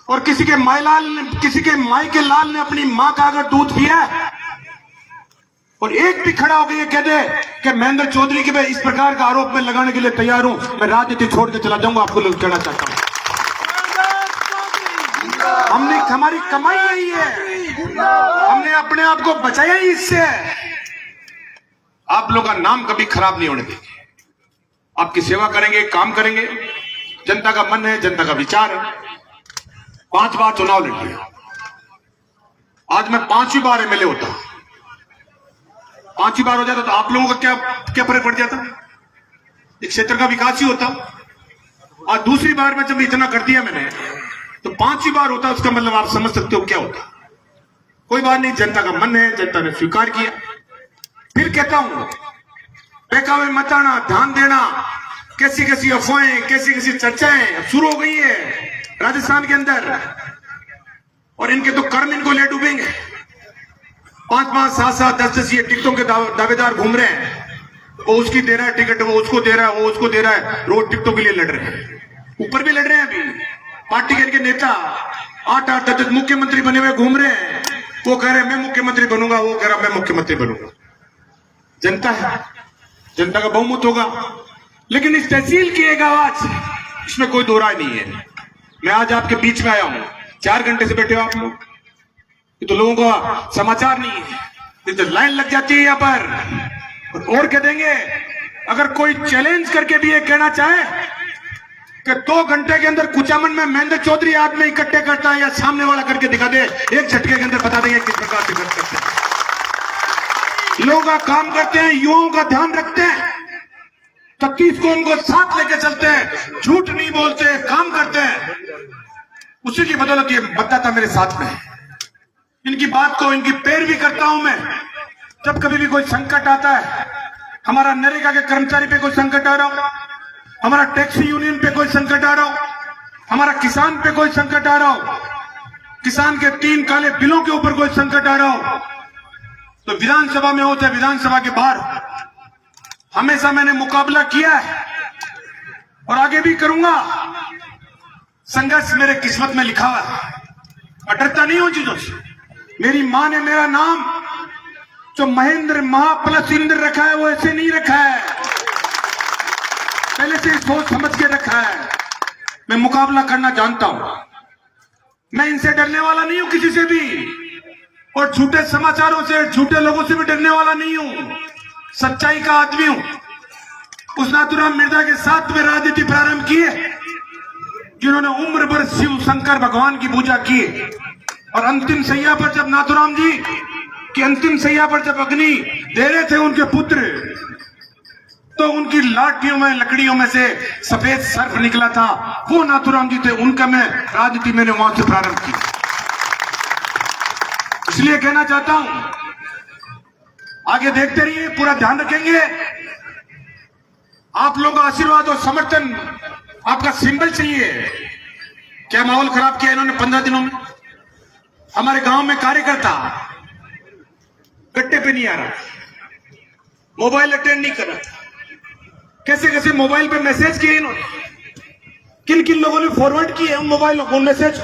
और किसी के माई के लाल ने अपनी मां का अगर दूध पिया और एक भी खड़ा होकर ये कह दे कि महेंद्र चौधरी के मैं इस प्रकार का आरोप में लगाने के लिए तैयार हूं, मैं राजनीति छोड़ के चला जाऊंगा, आपको लोग कहना चाहता हूं। हमारी कमाई यही है, हमने अपने आप को बचाया ही इससे। आप लोगों का नाम कभी खराब नहीं होने देंगे, आपकी सेवा करेंगे, काम करेंगे। जनता का मन है, जनता का विचार है। 5 बार चुनाव लड़ लिया, आज मैं 5वीं बार एमएलए होता, 5वीं बार हो जाता तो आप लोगों का क्या फर्क पड़ जाता, एक क्षेत्र का विकास ही होता। और दूसरी बार में जब इतना कर दिया मैंने, तो 5वीं बार होता, उसका मतलब आप समझ सकते हो क्या होता। कोई बात नहीं, जनता का मन है, जनता ने स्वीकार किया। फिर कहता हूं, बहकावे मत आना, ध्यान देना, कैसी कैसी अफवाहें, कैसी कैसी चर्चाएं शुरू हो गई है राजस्थान के अंदर, और इनके तो कर्म इनको ले डूबेंगे। 5-5, 7-7, 10-10 ये टिकटों के दावेदार घूम रहे हैं, वो उसकी दे रहा है टिकट, वो उसको दे रहा है, वो उसको दे रहा है, रोज टिकटों के लिए लड़ रहे हैं, ऊपर भी लड़ रहे हैं। अभी पार्टी के इनके नेता 8-8, 10-10 मुख्यमंत्री बने हुए घूम रहे हैं, वो कह रहे हैं मैं मुख्यमंत्री बनूंगा, वो कह रहा मैं मुख्यमंत्री बनूंगा। जनता है, जनता का बहुमत होगा, लेकिन इस तहसील की एक आवाज, इसमें कोई दो राय नहीं है। मैं आज आपके बीच में आया हूं, 4 घंटे से बैठे हो आप लोग, ये तो लोगों का समाचार नहीं है, तो लाइन लग जाती है यहां पर। और कह देंगे, अगर कोई चैलेंज करके भी ये कहना चाहे कि 2 घंटे के अंदर कुचामन में महेंद्र चौधरी आदमी इकट्ठे करता है, या सामने वाला करके दिखा दे, एक झटके के अंदर बता देंगे किस प्रकार से करते हैं। लोगों का काम करते हैं, युवाओं का ध्यान रखते हैं, 36 को उनको साथ लेके चलते हैं, झूठ नहीं बोलते, काम करते हैं। उसी की बदौलत ये मतदाता मेरे साथ में है। इनकी बात को, इनकी पैरवी करता हूं मैं। जब कभी भी कोई संकट आता है, हमारा नरेगा के कर्मचारी पे कोई संकट आ रहा हो, हमारा टैक्सी यूनियन पे कोई संकट आ रहा हो, हमारा किसान पे कोई संकट आ रहा हो, किसान के 3 काले बिलों के ऊपर कोई संकट आ रहा हो, तो विधानसभा में हो चाहे विधानसभा के बाहर, हमेशा मैंने मुकाबला किया है और आगे भी करूंगा। संघर्ष मेरे किस्मत में लिखा हुआ है, मैं डरता नहीं हूं चीजों से। मेरी मां ने मेरा नाम जो महेंद्र महाप्लस इंद्र रखा है, वो ऐसे नहीं रखा है, पहले से सोच समझ के रखा है। मैं मुकाबला करना जानता हूं, मैं इनसे डरने वाला नहीं हूं किसी से भी, और झूठे समाचारों से, झूठे लोगों से भी डरने वाला नहीं हूं। सच्चाई का आदमी हूं। उस नाथूराम मिर्जा के साथ में राजनीति प्रारंभ की है, जिन्होंने उम्र भर शिव शंकर भगवान की पूजा की, और अंतिम सैया पर जब नाथूराम जी की अंतिम सैया पर जब अग्नि दे रहे थे उनके पुत्र, तो उनकी लाठियों में, लकड़ियों में से सफेद सर्प निकला था, वो नाथूराम जी थे। उनका मैं राजनीति मैंने वहां से प्रारंभ की। इसलिए कहना चाहता हूं, आगे देखते रहिए, पूरा ध्यान रखेंगे। आप लोगों का आशीर्वाद और समर्थन, आपका सिंबल चाहिए। क्या माहौल खराब किया इन्होंने 15 दिनों में। हमारे गांव में कार्यकर्ता गट्टे पे नहीं आ रहा, मोबाइल अटेंड नहीं कर रहा, कैसे कैसे मोबाइल पे मैसेज किए इन्होंने, किन किन लोगों ने फॉरवर्ड किए उन मोबाइल उन मैसेज,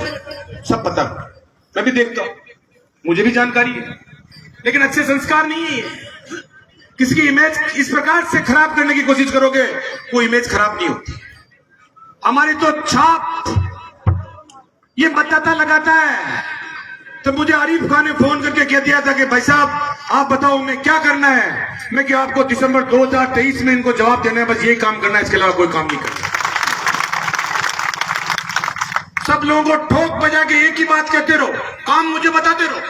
सब पता, मैं भी देखता हूं, मुझे भी जानकारी है। लेकिन अच्छे संस्कार नहीं है। किसी की इमेज इस प्रकार से खराब करने की कोशिश करोगे, वो इमेज खराब नहीं होती। हमारी तो छाप ये मतदाता लगाता है। तो मुझे आरिफ खान ने फोन करके कह दिया था कि भाई साहब आप बताओ मैं क्या करना है। मैं कि आपको दिसंबर 2023 में इनको जवाब देना है, बस यही काम करना है, इसके अलावा कोई काम नहीं करना। सब लोगों को ठोक बजा के एक ही बात कहते रहो, काम मुझे बताते रहो।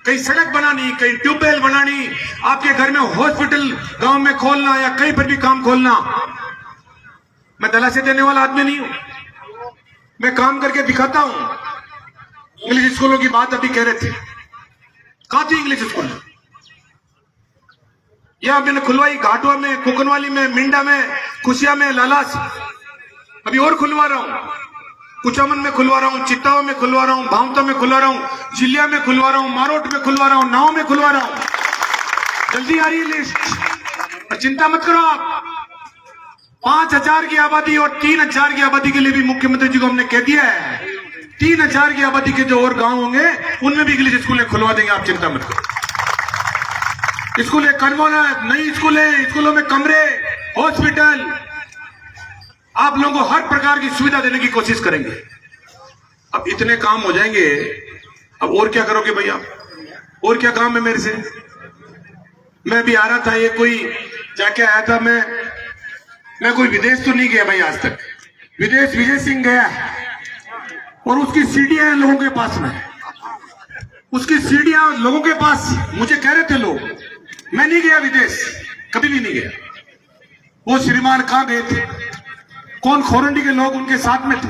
कहीं सड़क बनानी, कहीं ट्यूबवेल बनानी, आपके घर में हॉस्पिटल गांव में खोलना, या कहीं पर भी काम खोलना, मैं दलासे देने वाला आदमी नहीं हूं। मैं काम करके दिखाता हूं। इंग्लिश स्कूलों की बात अभी कह रहे थे, कहाँ थी इंग्लिश स्कूल? यह मैंने खुलवाई घाटुआ में, कोकनवाली में, मिंडा में, खुशिया में, लालास, अभी और खुलवा रहा हूं, कुचामन में खुलवा रहा हूं, चित्तावा में खुलवा रहा हूं, भावता में खुलवा रहा हूं, जिलिया में खुलवा रहा हूं, मारोट में खुलवा रहा हूं, नाव में खुलवा रहा हूं। जल्दी आ रही है लिस्ट, चिंता मत करो आप। 5,000 की आबादी और 3,000 की आबादी के लिए भी मुख्यमंत्री जी को हमने कह दिया है, 3,000 की आबादी के जो और गांव होंगे उनमें भी इंग्लिश स्कूलें खुलवा देंगे, आप चिंता मत करो। स्कूलें कन्वोना, नई स्कूलें, स्कूलों में कमरे, हॉस्पिटल, आप लोगों को हर प्रकार की सुविधा देने की कोशिश करेंगे। अब इतने काम हो जाएंगे, अब और क्या करोगे भैया? और क्या काम है मेरे से? मैं भी आ रहा था, ये कोई जाके आया था, मैं कोई विदेश तो नहीं गया भाई आज तक। विदेश विजय सिंह गया और उसकी सीढ़ियां लोगों के पास में, उसकी सीढ़ियां लोगों के पास। मुझे कह रहे थे लोग, मैं नहीं गया विदेश, कभी भी नहीं गया। वो श्रीमान कहां गए थे? कौन खोरंडी के लोग उनके साथ में थे?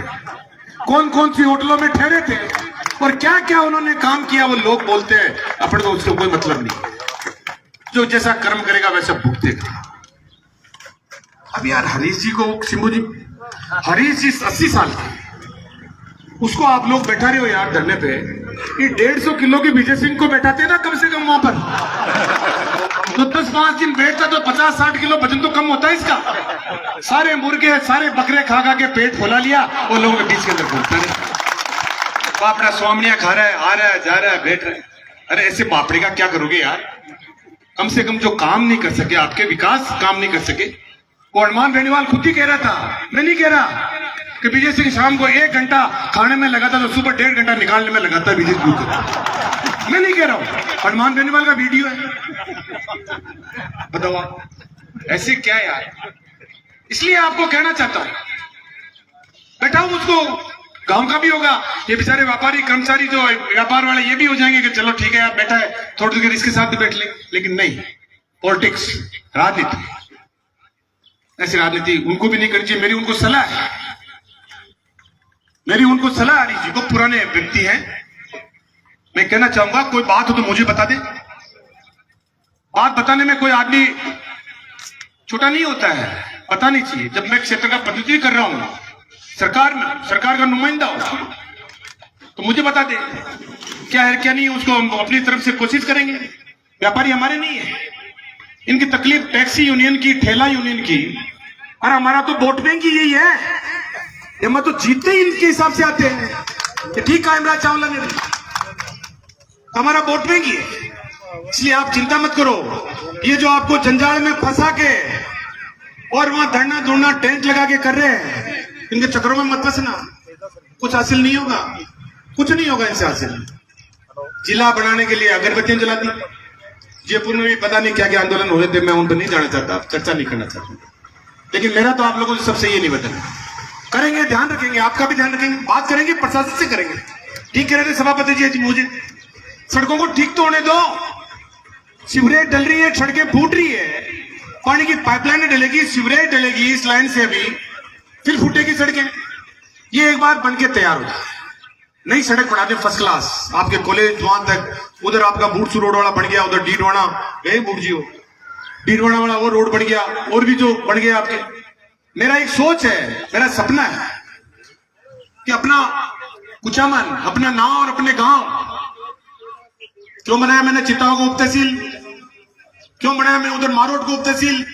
कौन कौन सी होटलों में ठहरे थे? और क्या क्या उन्होंने काम किया? वो लोग बोलते हैं, अपने को उससे कोई मतलब नहीं, जो जैसा कर्म करेगा वैसा भुगतेगा। अब यार हरीश जी को, सिंबू जी, हरीश जी 80 साल के, उसको आप लोग बैठा रहे हो यार धरने पे। ये 150 किलो के विजय सिंह को बैठाते ना कम से कम वहां पर, तो 10-5 दिन बैठता तो 50-60 किलो वजन तो कम होता है इसका। सारे मुर्गे, सारे बकरे खा खा के पेट फुला लिया और लोगों के बीच के अंदर घूमता रहे। वो अपना स्वामिया खा रहा है, आ रहा है, जा रहा है, बैठ रहा है। अरे ऐसे बापड़े का क्या करोगे यार? कम से कम जो काम नहीं कर सके, आपके विकास काम नहीं कर सके, वो हनुमान बेनीवाल खुद ही कह रहा था, मैं नहीं कह रहा, कि विजय सिंह शाम को 1 घंटा खाने में लगाता तो सुबह 1.5 घंटा निकालने में लगाता विजय सिंह को। मैं नहीं कह रहा हूं, हनुमान बेनीवाल का वीडियो है। बताओ आप, ऐसे क्या यार? इसलिए आपको कहना चाहता हूं, बैठाओ उसको, गांव का भी होगा, ये बेचारे व्यापारी कर्मचारी जो व्यापार वाले ये भी हो जाएंगे कि चलो ठीक है यार बैठा है, थोड़ी देर इसके साथ भी बैठ ले। लेकिन नहीं, पॉलिटिक्स, राजनीति, ऐसी राजनीति उनको भी नहीं करनी चाहिए। मेरी उनको सलाह है, मेरी उनको सलाह हरीश जी को, पुराने व्यक्ति हैं, मैं कहना चाहूंगा कोई बात हो तो मुझे बता दे। बात बताने में कोई आदमी छोटा नहीं होता है, बतानी चाहिए। जब मैं क्षेत्र का प्रतिनिधि कर रहा हूं, सरकार में, सरकार का नुमाइंदा हूं, तो मुझे बता दे क्या है क्या नहीं है, उसको हम अपनी तरफ से कोशिश करेंगे। व्यापारी हमारे नहीं है, इनकी तकलीफ टैक्सी यूनियन की, ठेला यूनियन की, और हमारा तो वोट बैंक ही यही है, ये मैं तो जीतते ही इनके हिसाब से आते हैं। ठीक है, इमरान चावला ने, हमारा वोट बैंक ही है। इसलिए आप चिंता मत करो, ये जो आपको जंजाल में फंसा के और वहां धरना धुरना टेंट लगा के कर रहे हैं, इनके चक्करों में मत फंसना, कुछ हासिल नहीं होगा, कुछ नहीं होगा इनसे हासिल। जिला बनाने के लिए अगरबत्तियां जला दी, जयपुर में भी पता नहीं क्या क्या आंदोलन हो रहे थे, मैं उन पर नहीं जाना चाहता, चर्चा नहीं करना चाहता, लेकिन मेरा तो आप लोगों से सबसे ये निवेदन है, करेंगे, ध्यान रखेंगे, आपका भी ध्यान रखेंगे, बात करेंगे, प्रशासन से करेंगे। ठीक कह रहे थे सभापति जी, मुझे सड़कों को ठीक तो होने दो, सीवरेज डल रही है, सड़कें फूट रही है, पानी की पाइपलाइन डलेगी, सीवरेज डलेगी इस लाइन से, अभी फिर फूटेगी सड़कें। ये एक बार बनके तैयार हो जाए, नई सड़क बना दे फर्स्ट क्लास, आपके कॉलेज वहां तक, उधर आपका बूटसू रोड वाला बन गया, उधर डीडवाना गए बूट जी हो, डीडवाना वाला वो रोड बन गया, और भी जो बन गया आपके। मेरा एक सोच है, मेरा सपना है कि अपना कुचामन, अपना नाव और अपने गांव, क्यों बनाया मैंने चित्तावा को उप तहसील, क्यों बनाया मैं उधर मारोट को उप तहसील,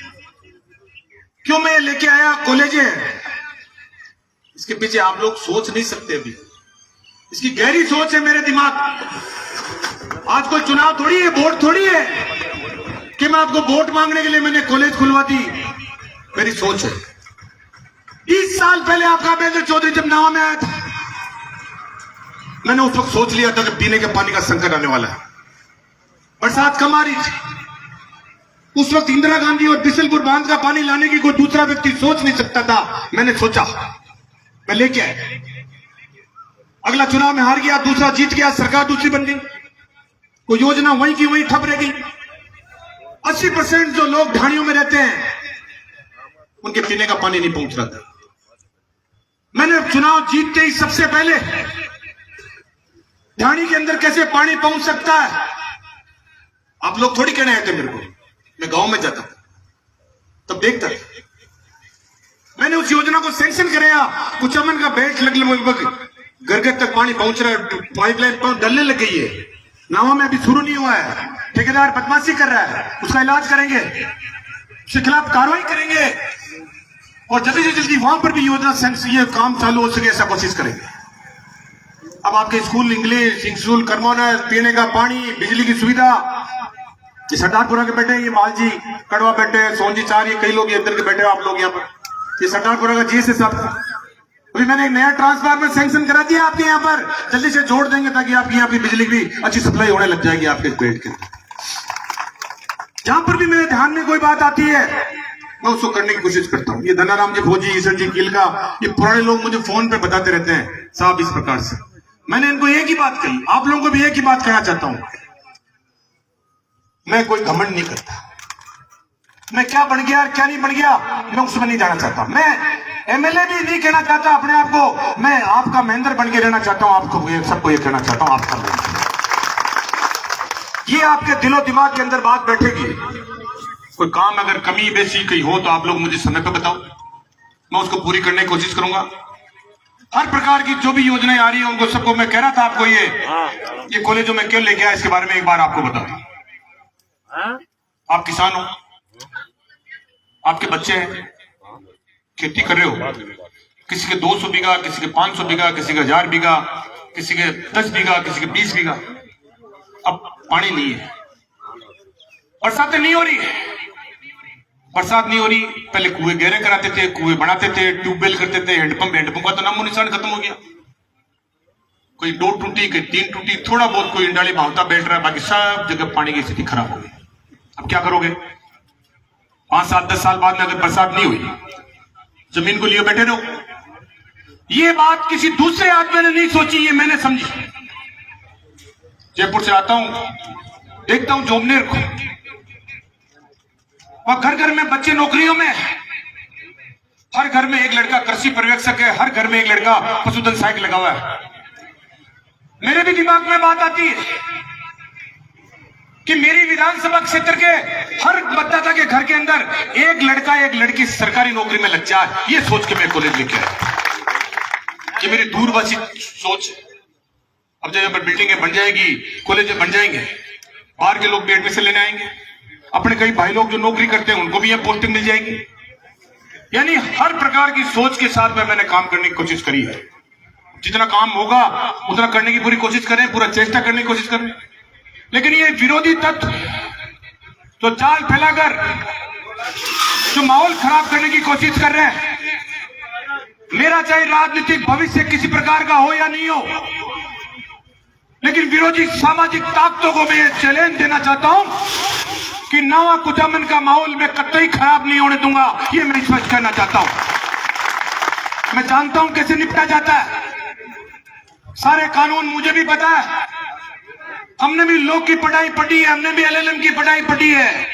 क्यों मैं लेके आया कॉलेज है, इसके पीछे आप लोग सोच नहीं सकते अभी, इसकी गहरी सोच है मेरे दिमाग। आज कोई चुनाव थोड़ी है, वोट थोड़ी है कि मैं आपको वोट मांगने के लिए मैंने कॉलेज खुलवा दी, मेरी सोच है। 20 साल पहले आपका महेंद्र चौधरी जब नावा में आया था, मैंने उस वक्त सोच लिया था कि पीने के पानी का संकट आने वाला है, बरसात कम आ रही थी। उस वक्त इंदिरा गांधी और बिशनपुर बांध का पानी लाने की कोई दूसरा व्यक्ति सोच नहीं सकता था, मैंने सोचा, मैं लेके आया। अगला चुनाव में हार गया, दूसरा जीत गया, सरकार दूसरी बन गई, वो योजना वहीं की वहीं ठप रह गई। 80% जो लोग ढाणियों में रहते हैं उनके पीने का पानी नहीं पहुंच रहा था। मैंने चुनाव जीतते ही सबसे पहले ढाणी के अंदर कैसे पानी पहुंच सकता है आप लोग थोड़ी कहने आए थे मेरे को, मैं गांव में जाता तब देखता था। मैंने उस योजना को सैंक्शन कराया, कुचामन का बेल्ट लगभग घर घर तक पानी पहुंच रहा है, पाइपलाइन डलने लग गई है। नावा में अभी शुरू नहीं हुआ है, ठेकेदार बदमाशी कर रहा है, उसका इलाज करेंगे, उसके खिलाफ कार्रवाई करेंगे और जल्दी से जल्दी वहां पर भी योजना ये काम चालू हो सके ऐसा कोशिश करेंगे। अब आपके स्कूल इंग्लिश स्कूल करमोनस, पीने का पानी, बिजली की सुविधा, ये सरदारपुरा के बैठे, ये मालजी कड़वा बैठे, सोनजी चार, ये कई लोग इधर के बैठे हो आप लोग यहाँ पर, ये सरदारपुरा का जीएस है सब। अभी मैंने एक नया ट्रांसफार्मर सैंक्शन करा दिया आपके यहाँ पर, जल्दी से जोड़ देंगे ताकि आपकी यहाँ की बिजली की अच्छी सप्लाई होने लग जाएगी आपके पेट के। जहां पर भी मेरे ध्यान में कोई बात आती है मैं उसको करने की कोशिश करता हूं। ये धनाराम जी भोजी, ईश्वर जी कील का, ये पुराने लोग मुझे फोन पे बताते रहते हैं साहब इस प्रकार से। मैंने इनको एक ही बात कही, आप लोगों को भी एक ही बात कहना चाहता हूं, मैं कोई घमंड नहीं करता। मैं क्या बन गया और क्या नहीं बन गया मैं उसमें नहीं जाना चाहता। मैं एमएलए भी नहीं कहना चाहता अपने आप को, मैं आपका महेंद्र बन के रहना चाहता हूं। आपको सबको ये कहना चाहता हूं, आपका ये आपके दिलो दिमाग के अंदर बात बैठेगी। कोई काम अगर कमी बेसी कहीं हो तो आप लोग मुझे समय पे बताओ, मैं उसको पूरी करने की कोशिश करूंगा। हर प्रकार की जो भी योजनाएं आ रही है उनको सबको मैं कह रहा था आपको, ये कॉलेज जो मैं क्यों लेके आया इसके बारे में एक बार आपको बता दूं। आप किसान हो, आपके बच्चे हैं, खेती कर रहे हो, किसी के 200 बीघा, किसी के 500 बीघा, किसी के 1000 बीघा, किसी के 10 बीघा, किसी के 20 बीघा। अब पानी नहीं है, बरसातें नहीं हो रही, बरसात नहीं हो रही। पहले कुएं गहरे कराते थे, कुएं बनाते थे, ट्यूबवेल करते थे, हैंडपंप का तो नामो निशान खत्म हो गया। कोई 2 टूटी, कोई 3 टूटी, थोड़ा बहुत कोई इंडाली भावता बैठ रहा है, बाकी सब जगह पानी की स्थिति खराब हो गई। अब क्या करोगे? 5, 7, 10 साल बाद में अगर बरसात नहीं हुई, जमीन को लिए बैठे रहो। ये बात किसी दूसरे आदमी ने नहीं सोची, ये मैंने समझी। जयपुर से आता हूं, देखता हूं जोबनेर को, वह घर घर में बच्चे नौकरियों में, हर घर में एक लड़का कृषि पर्यवेक्षक है, हर घर में एक लड़का पशुधन सहायक लगा हुआ है। मेरे भी दिमाग में बात आती है कि मेरी विधानसभा क्षेत्र के हर मतदाता के घर के अंदर एक लड़का एक लड़की सरकारी नौकरी में लग जाए। ये सोच के मैं कॉलेज लेके आया। ये मेरी दूरदर्शी सोच है। अब जब यहाँ पर बिल्डिंगें बन जाएगी, कॉलेज बन जाएंगे, बाहर के लोग भी एडमिशन लेने आएंगे, अपने कई भाई लोग जो नौकरी करते हैं उनको भी यह पोस्टिंग मिल जाएगी। यानी हर प्रकार की सोच के साथ में मैंने काम करने की कोशिश करी है। जितना काम होगा उतना करने की पूरी कोशिश करें, पूरा चेष्टा करने की कोशिश करें। लेकिन ये विरोधी तत्व तो जाल फैलाकर जो माहौल खराब करने की कोशिश कर रहे हैं, मेरा चाहे राजनीतिक भविष्य किसी प्रकार का हो या नहीं हो, लेकिन विरोधी सामाजिक ताकतों को मैं चैलेंज देना चाहता हूं कि नावा कुचामन का माहौल मैं कतई खराब नहीं होने दूंगा। ये मैं स्पष्ट करना चाहता हूं। मैं जानता हूं कैसे निपटा जाता है, सारे कानून मुझे भी पता है। हमने भी लॉ की पढ़ाई पढ़ी है, हमने भी एलएलएम की पढ़ाई पढ़ी है।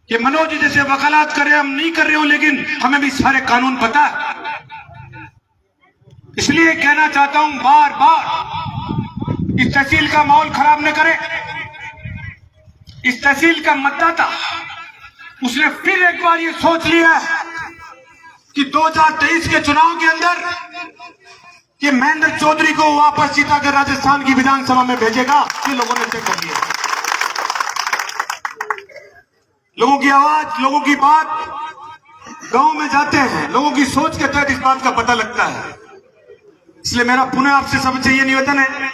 ये मनोज जैसे वकालत कर रहे हम नहीं कर रहे हो, लेकिन हमें भी सारे कानून पता है। इसलिए कहना चाहता हूं बार बार, इस तहसील का माहौल खराब न करें। इस तहसील का मतदाता उसने फिर एक बार ये सोच लिया कि 2023 के चुनाव के अंदर कि महेंद्र चौधरी को वापस जीताकर राजस्थान की विधानसभा में भेजेगा। ये लोगों ने तय कर लिया। लोगों की आवाज, लोगों की बात गांव में जाते हैं, लोगों की सोच के तहत इस बात का पता लगता है। इसलिए मेरा पुनः आपसे सबसे ये निवेदन है,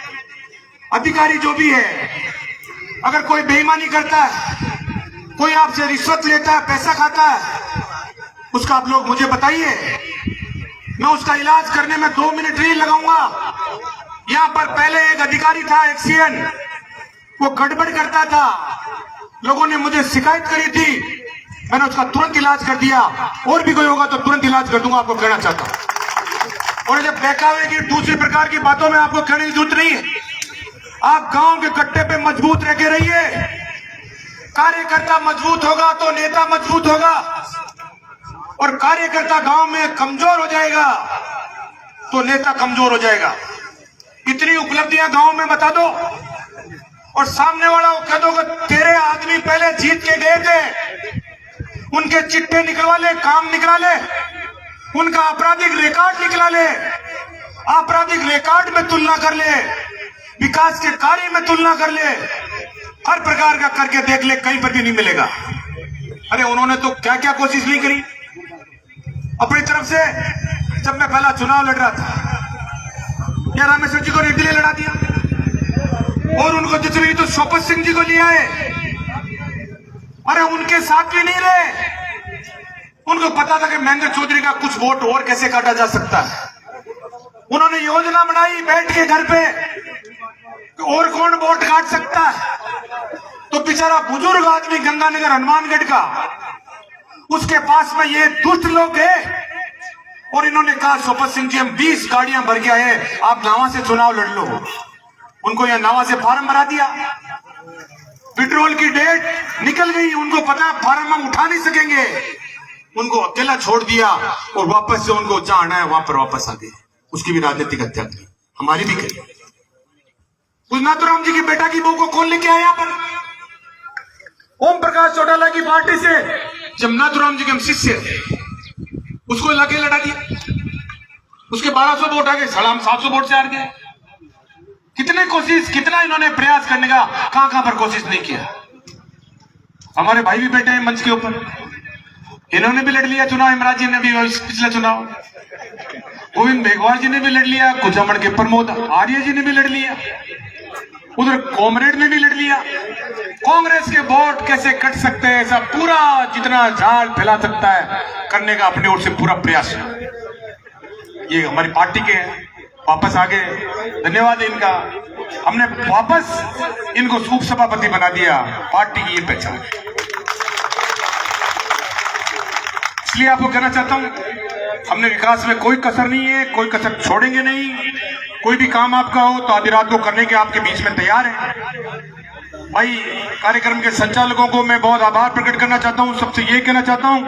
अधिकारी जो भी है, अगर कोई बेईमानी करता है, कोई आपसे रिश्वत लेता है, पैसा खाता है, उसका आप लोग मुझे बताइए, मैं उसका इलाज करने में 2 मिनट नहीं लगाऊंगा। यहां पर पहले एक अधिकारी था, एक्सीएन, वो गड़बड़ करता था, लोगों ने मुझे शिकायत करी थी, मैंने उसका तुरंत इलाज कर दिया। और भी कोई होगा तो तुरंत इलाज कर दूंगा, आपको कहना चाहता हूं। और जब बहकावे की दूसरी प्रकार की बातों में आपको कहने की जरूरत नहीं है। आप गांव के कट्टे पे मजबूत रह के रहिए। कार्यकर्ता मजबूत होगा तो नेता मजबूत होगा, और कार्यकर्ता गांव में कमजोर हो जाएगा तो नेता कमजोर हो जाएगा। इतनी उपलब्धियां गांव में बता दो, और सामने वाला वो कह दोगे तेरे आदमी पहले जीत के गए थे, उनके चिट्ठे निकलवा ले, काम निकला ले, उनका आपराधिक रिकॉर्ड निकला ले, आपराधिक रिकॉर्ड में तुलना कर ले, विकास के कार्य में तुलना कर ले, हर प्रकार का करके देख ले, कहीं पर भी नहीं मिलेगा। अरे उन्होंने तो क्या क्या कोशिश नहीं करी अपनी तरफ से। जब मैं पहला चुनाव लड़ रहा था, या रामेश्वर जी को निर्दलीय लड़ा दिया, और उनको जितने तो शोपत सिंह जी को लिया है, अरे उनके साथ भी नहीं रहे। उनको पता था कि महेंद्र चौधरी का कुछ वोट और कैसे काटा जा सकता है। उन्होंने योजना बनाई बैठ के घर पे, और कौन वोट काट सकता है। तो बेचारा बुजुर्ग आदमी गंगानगर हनुमानगढ़ का, उसके पास में ये दुष्ट लोग गए और इन्होंने कहा शोपत सिंह जी हम 20 गाड़ियां भर गया है, आप नावा से चुनाव लड़ लो। उनको यह नावा से फार्म भरा दिया, पेट्रोल की डेट निकल गई, उनको पता फार्म हम उठा नहीं सकेंगे, उनको अकेला छोड़ दिया और वापस से उनको जहां आना है वहां पर वापस आ गए। उसकी भी राजनीतिक हत्या करी, हमारी भी करी। उस नाथुराम जी की बेटा की बहू को कौन लेके आया यहाँ पर? ओम प्रकाश चौटाला की पार्टी से, जब नाथुराम जी के हम शिष्य थे, उसको लाके लड़ा दिया, उसके 1200 वोट आ गए, साढ़े 700 वोट से हार गए। कितने कोशिश, कितना इन्होंने प्रयास करने का, कहां पर कोशिश नहीं किया। हमारे भाई भी बैठे हैं मंच के ऊपर, इन्होंने भी लड़ लिया चुनाव, इमरान जी ने भी पिछला चुनाव, गोविंद मेघवाल जी ने भी लड़ लिया, कुचामण के प्रमोद आर्य जी ने भी लड़ लिया, उधर कॉमरेड ने भी लड़ लिया। कांग्रेस के वोट कैसे कट सकते हैं, ऐसा पूरा जितना झाड़ फैला सकता है करने का अपनी ओर से पूरा प्रयास है। ये हमारी पार्टी के वापस आ गए, धन्यवाद है इनका। हमने वापस इनको उप सभापति बना दिया, पार्टी की ये पहचान है। इसलिए आपको कहना चाहता हूं, हमने विकास में कोई कसर नहीं है, कोई कसर छोड़ेंगे नहीं। कोई भी काम आपका हो तो आधी रात को करने के आपके बीच में तैयार है। भाई कार्यक्रम के संचालकों को मैं बहुत आभार प्रकट करना चाहता हूं, सबसे ये कहना चाहता हूं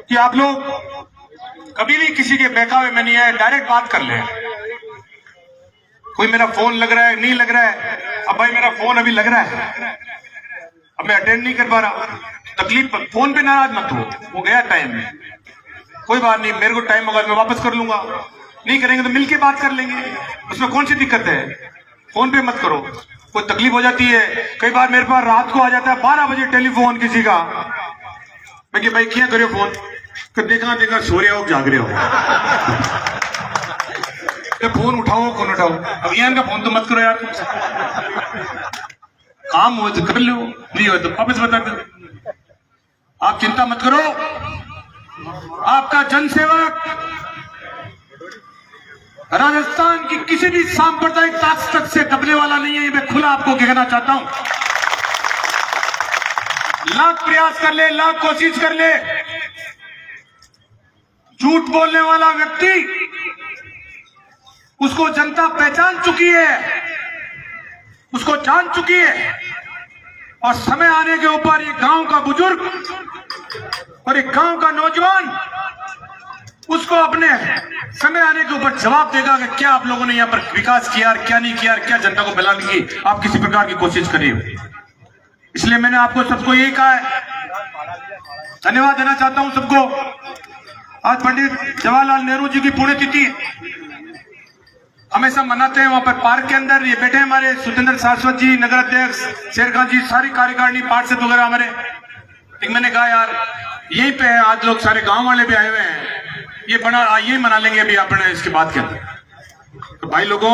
कि आप लोग कभी भी किसी के बहकावे में नहीं आए, डायरेक्ट बात कर ले। कोई मेरा फोन लग रहा है, नहीं लग रहा है, अब भाई मेरा फोन अभी लग रहा है, अब मैं अटेंड नहीं कर पा रहा, तकलीफ, फोन पे नाराज मत हो, वो गया टाइम में, कोई बात नहीं, मेरे को टाइम होगा मैं वापस कर लूंगा, नहीं करेंगे तो मिलके बात कर लेंगे, उसमें कौन सी दिक्कत है। फोन पे मत करो, कोई तकलीफ हो जाती है। कई बार मेरे पास रात को आ जाता है 12 बजे टेलीफोन किसी का, मैं कि भाई क्या करो फोन, तो देखा देखा सो रहे हो जाग रहे हो, तो फोन उठाओ कौन उठाओ। अभियान का फोन तो मत करो यार, काम हो तो कर लो, नहीं हो तो वापस बता दो। आप चिंता मत करो, आपका जनसेवक राजस्थान की किसी भी सांप्रदायिक ताकत से दबने वाला नहीं है, मैं खुला आपको कहना चाहता हूं। लाख प्रयास कर ले, लाख कोशिश कर ले, झूठ बोलने वाला व्यक्ति, उसको जनता पहचान चुकी है, उसको जान चुकी है, और समय आने के ऊपर ये गांव का बुजुर्ग और एक गांव का नौजवान उसको अपने समय आने के ऊपर जवाब देगा कि क्या आप लोगों ने यहाँ पर विकास किया और क्या नहीं किया, और क्या जनता को बिलाने की आप किसी प्रकार की कोशिश करिए। इसलिए मैंने आपको सबको यही कहा है, धन्यवाद देना चाहता हूं सबको। आज पंडित जवाहरलाल नेहरू जी की पुण्यतिथि हमेशा मनाते हैं, वहां पर पार्क के अंदर ये बैठे हमारे सुतेंद्र शाश्वत जी, नगर अध्यक्ष शेरखान जी, सारी कार्यकारिणी पार्षद वगैरह हमारे। एक मैंने कहा यार यहीं पे है, आज लोग सारे गांव वाले भी आए हुए हैं, ये बना ये मना लेंगे अभी अपने इसके बाद के अंदर। तो भाई लोगों,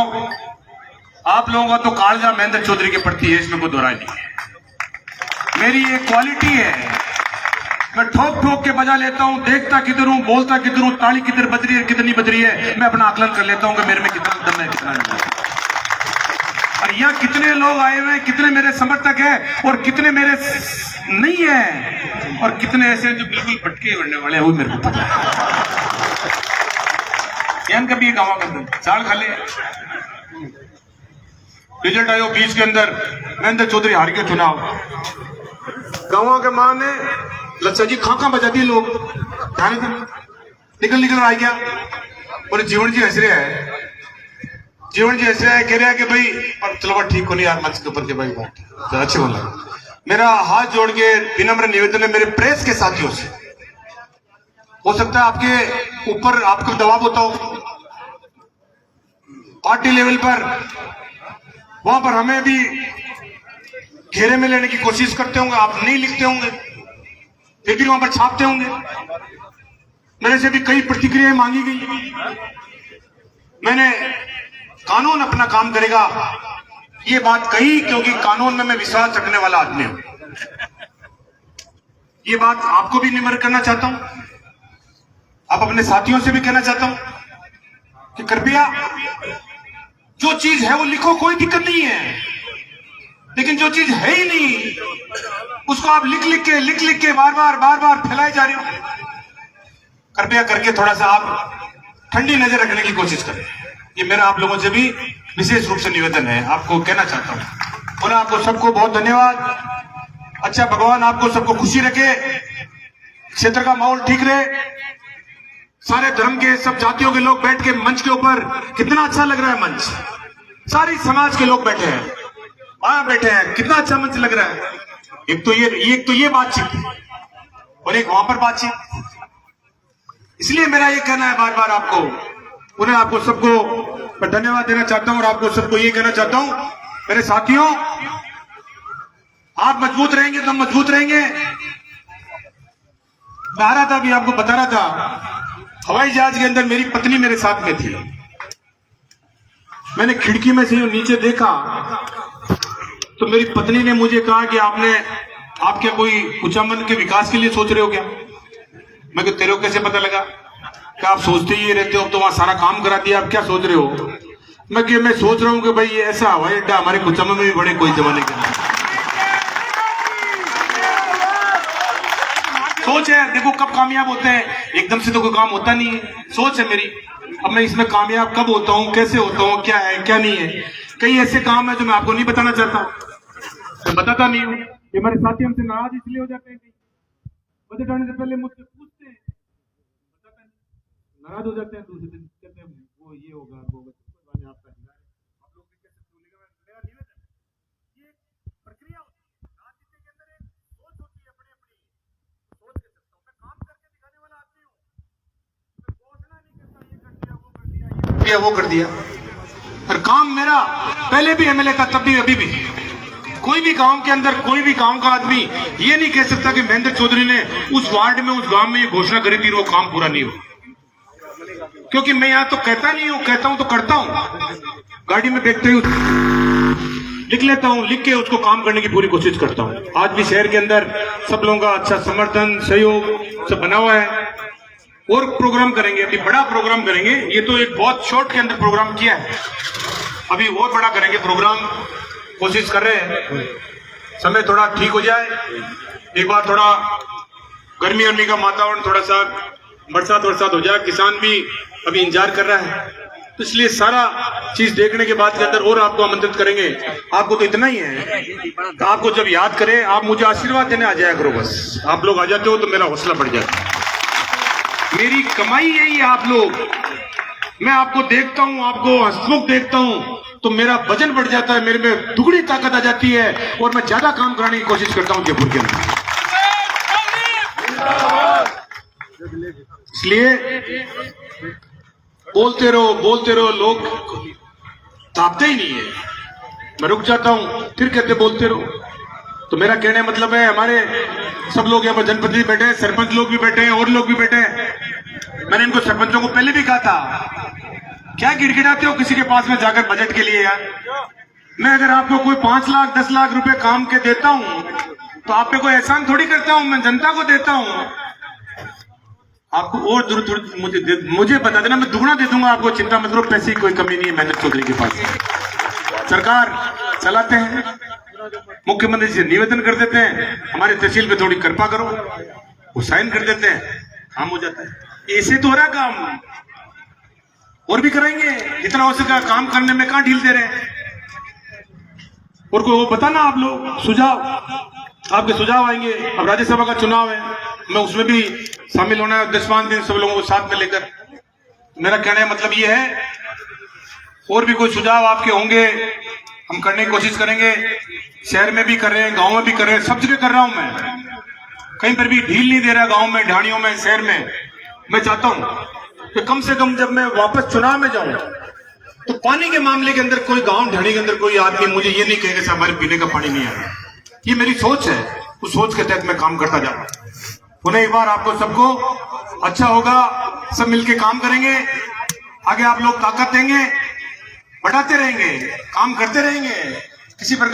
आप लोगों का तो कालजा महेंद्र चौधरी के प्रति है, इसमें कोई दोहराई नहीं है। मेरी ये क्वालिटी है, मैं ठोक ठोक के बजा लेता हूं, देखता किधर हूं, बोलता किधर हूं, ताली किधर बज रही है कितनी बज रही है, मैं अपना आकलन कर लेता हूं कि मेरे में कितना दम है कितना नहीं। और यहाँ कितने लोग आए हुए हैं, कितने मेरे समर्थक हैं और कितने मेरे नहीं है, और कितने ऐसे जो बिल्कुल भटके उड़ने वाले हैं, वो मेरे को पता है। कभी गाँव का चाल खा ले, रिजल्ट आयो 20 के अंदर, महेंद्र चौधरी हार के चुनाव, गाँव के मां ने लच्छा जी खां बजा दिए, लोग निकल निकल आ गया, और जीवन जी हंस रहे है, जीवन जी ऐसे है, कह रहा है कि भाई चलो बात ठीक हो नहीं यार, मंच के ऊपर के भाई बात तो अच्छे बोला। मेरा हाथ जोड़ के विनम्र निवेदन है मेरे प्रेस के साथियों से, हो सकता है आपके ऊपर आपका दबाव होता हो पार्टी लेवल पर, वहां पर हमें भी घेरे में लेने की कोशिश करते होंगे, आप नहीं लिखते होंगे फिर भी वहां पर छापते होंगे। मेरे से भी कई प्रतिक्रियाएं मांगी गई। मैंने कानून अपना काम करेगा ये बात कही, क्योंकि कानून में मैं विश्वास रखने वाला आदमी हूं। ये बात आपको भी निमर करना चाहता हूं, आप अपने साथियों से भी कहना चाहता हूं कि कृपया जो चीज है वो लिखो, कोई दिक्कत नहीं है, लेकिन जो चीज है ही नहीं उसको आप लिख के बार बार फैलाए जा रहे हो। कृपया करके थोड़ा सा आप ठंडी नजर रखने की कोशिश करें। ये मेरा आप लोगों से भी विशेष रूप से निवेदन है, आपको कहना चाहता हूं। पुनः आपको सबको बहुत धन्यवाद। अच्छा, भगवान आपको सबको खुशी रखे, क्षेत्र का माहौल ठीक रहे, सारे धर्म के सब जातियों के लोग बैठ के मंच के ऊपर, कितना अच्छा लग रहा है मंच, सारी समाज के लोग बैठे हैं, वहां बैठे हैं, कितना अच्छा मंच लग रहा है। एक तो ये बातचीत और एक वहां पर बातचीत। इसलिए मेरा ये कहना है बार बार आपको, उन्हें आपको सबको धन्यवाद देना चाहता हूं और आपको सबको ये कहना चाहता हूं, मेरे साथियों आप मजबूत रहेंगे तो हम मजबूत रहेंगे। मैं आ रहा था, अभी आपको बता रहा था, हवाई जहाज के अंदर मेरी पत्नी मेरे साथ में थी। मैंने खिड़की में से नीचे देखा तो मेरी पत्नी ने मुझे कहा कि आप क्या कोई कुचामन के विकास के लिए सोच रहे हो क्या? मैं तेरे को कैसे पता लगा? कि आप सोचते ही रहते हो, अब तो वहां सारा काम करा दिया, आप क्या सोच रहे हो? मैं सोच रहा हूं कि भाई ऐसा हवाई अड्डा हमारे कुचामन में भी बड़े कोई जमाने के सोच है। देखो कब कामयाब होते हैं, एकदम से तो कोई काम होता नहीं है, सोच है मेरी। अब मैं इसमें कामयाब कब होता हूँ, कैसे होता हूँ, क्या है क्या नहीं है, कई ऐसे काम है जो मैं आपको नहीं बताना चाहता, मैं बताता नहीं हूँ। ये हमारे साथी हमसे नाराज इसलिए हो जाते हैं, बजट आने से पहले मुझसे पूछते हैं, नाराज हो जाते हैं, दूसरे दिन कहते हैं वो ये होगा वो होगा। आप लोग भी कैसे बोलेगा, मेरा निवेदन ये प्रक्रिया होती है राजनीति के अंदर, एक सोच होती है, अपनी सोच के सकता हूँ मैं, काम करके दिखाने वाला आदमी हूँ, मैं घोषणा नहीं करता ये कर दिया वो कर दिया ये कर दिया वो कर दिया। और काम मेरा पहले भी एमएलए था, तब भी अभी भी, कोई भी गांव के अंदर कोई भी गांव का आदमी ये नहीं कह सकता कि महेंद्र चौधरी ने उस वार्ड में उस गांव में ये घोषणा करी थी वो काम पूरा नहीं हो, क्योंकि मैं यहां तो कहता नहीं हूं, कहता हूं तो करता हूं। गाड़ी में देखते ही लिख लेता हूं, लिख के उसको काम करने की पूरी कोशिश करता हूं। आज भी शहर के अंदर सब लोगों का अच्छा समर्थन सहयोग सब बना हुआ है, और प्रोग्राम करेंगे, अभी बड़ा प्रोग्राम करेंगे। ये तो एक बहुत शॉर्ट के अंदर प्रोग्राम किया है, अभी और बड़ा करेंगे प्रोग्राम, कोशिश कर रहे हैं। समय थोड़ा ठीक हो जाए, एक बार थोड़ा गर्मी वर्मी का वातावरण, थोड़ा सा बरसात हो जाए, किसान भी अभी इंतजार कर रहा है, तो इसलिए सारा चीज देखने के बाद के अंदर और आपको आमंत्रित करेंगे। आपको तो इतना ही है, तो आपको जब याद करें आप मुझे आशीर्वाद देने आ जाया करो, बस आप लोग आ जाते हो तो मेरा हौसला बढ़ जाता है। मेरी कमाई यही है आप लोग, मैं आपको देखता हूं, आपको हंसमुख देखता हूं तो मेरा वजन बढ़ जाता है, मेरे में दुगनी ताकत आ जाती है और मैं ज्यादा काम कराने की कोशिश करता हूं जयपुर के अंदर। इसलिए बोलते रहो, लोग तापते ही नहीं है, मैं रुक जाता हूं फिर कहते बोलते रहो। तो मेरा कहने का मतलब है, हमारे सब लोग यहाँ पर जनप्रतिनिधि बैठे हैं, सरपंच लोग भी बैठे हैं और लोग भी बैठे हैं। मैंने इनको सरपंचों को पहले भी कहा था, क्या गिड़गिड़ाते हो किसी के पास में जाकर बजट के लिए यार? मैं अगर आपको कोई 5 लाख 10 लाख रुपए काम के देता हूं तो आप पे कोई एहसान थोड़ी करता हूं, मैं जनता को देता हूं। आपको और जरूरत मुझे बता देना, मैं दुगना दे दूंगा आपको, चिंता मत करो, पैसे की कोई कमी नहीं है महेंद्र चौधरी के पास। सरकार चलाते हैं, मुख्यमंत्री से निवेदन कर देते हैं हमारे तहसील पे थोड़ी कृपा करो, वो साइन कर देते हैं, काम हो जाता है। ऐसे तो हो रहा काम, और भी कराएंगे जितना हो सका, काम करने में कहां ढील दे रहे हैं। और को वो बताना आप लोग, सुझाव, आपके सुझाव आएंगे। अब राज्यसभा का चुनाव है, मैं उसमें भी शामिल होना है 10-5 दिन सब लोगों को साथ में लेकर। मेरा कहने का मतलब ये है, और भी कोई सुझाव आपके होंगे हम करने की कोशिश करेंगे। शहर में भी कर रहे हैं, गांव में भी कर रहे हैं, सब जगह कर रहा हूं मैं, कहीं पर भी ढील नहीं दे रहा। गांव में, ढाणियों में, शहर में मैं चाहता हूं कि कम से कम जब मैं वापस चुनाव में जाऊं तो पानी के मामले के अंदर कोई गांव ढाणी के अंदर कोई आदमी मुझे ये नहीं कहेगा हमारे पीने का पानी नहीं आ रहा। ये मेरी सोच है, उस सोच के तहत मैं काम करता जा रहा हूं। पुनः एक बार आपको सबको अच्छा होगा, सब मिलके काम करेंगे, आगे आप लोग ताकत देंगे, बढ़ाते रहेंगे, काम करते रहेंगे, किसी प्रकार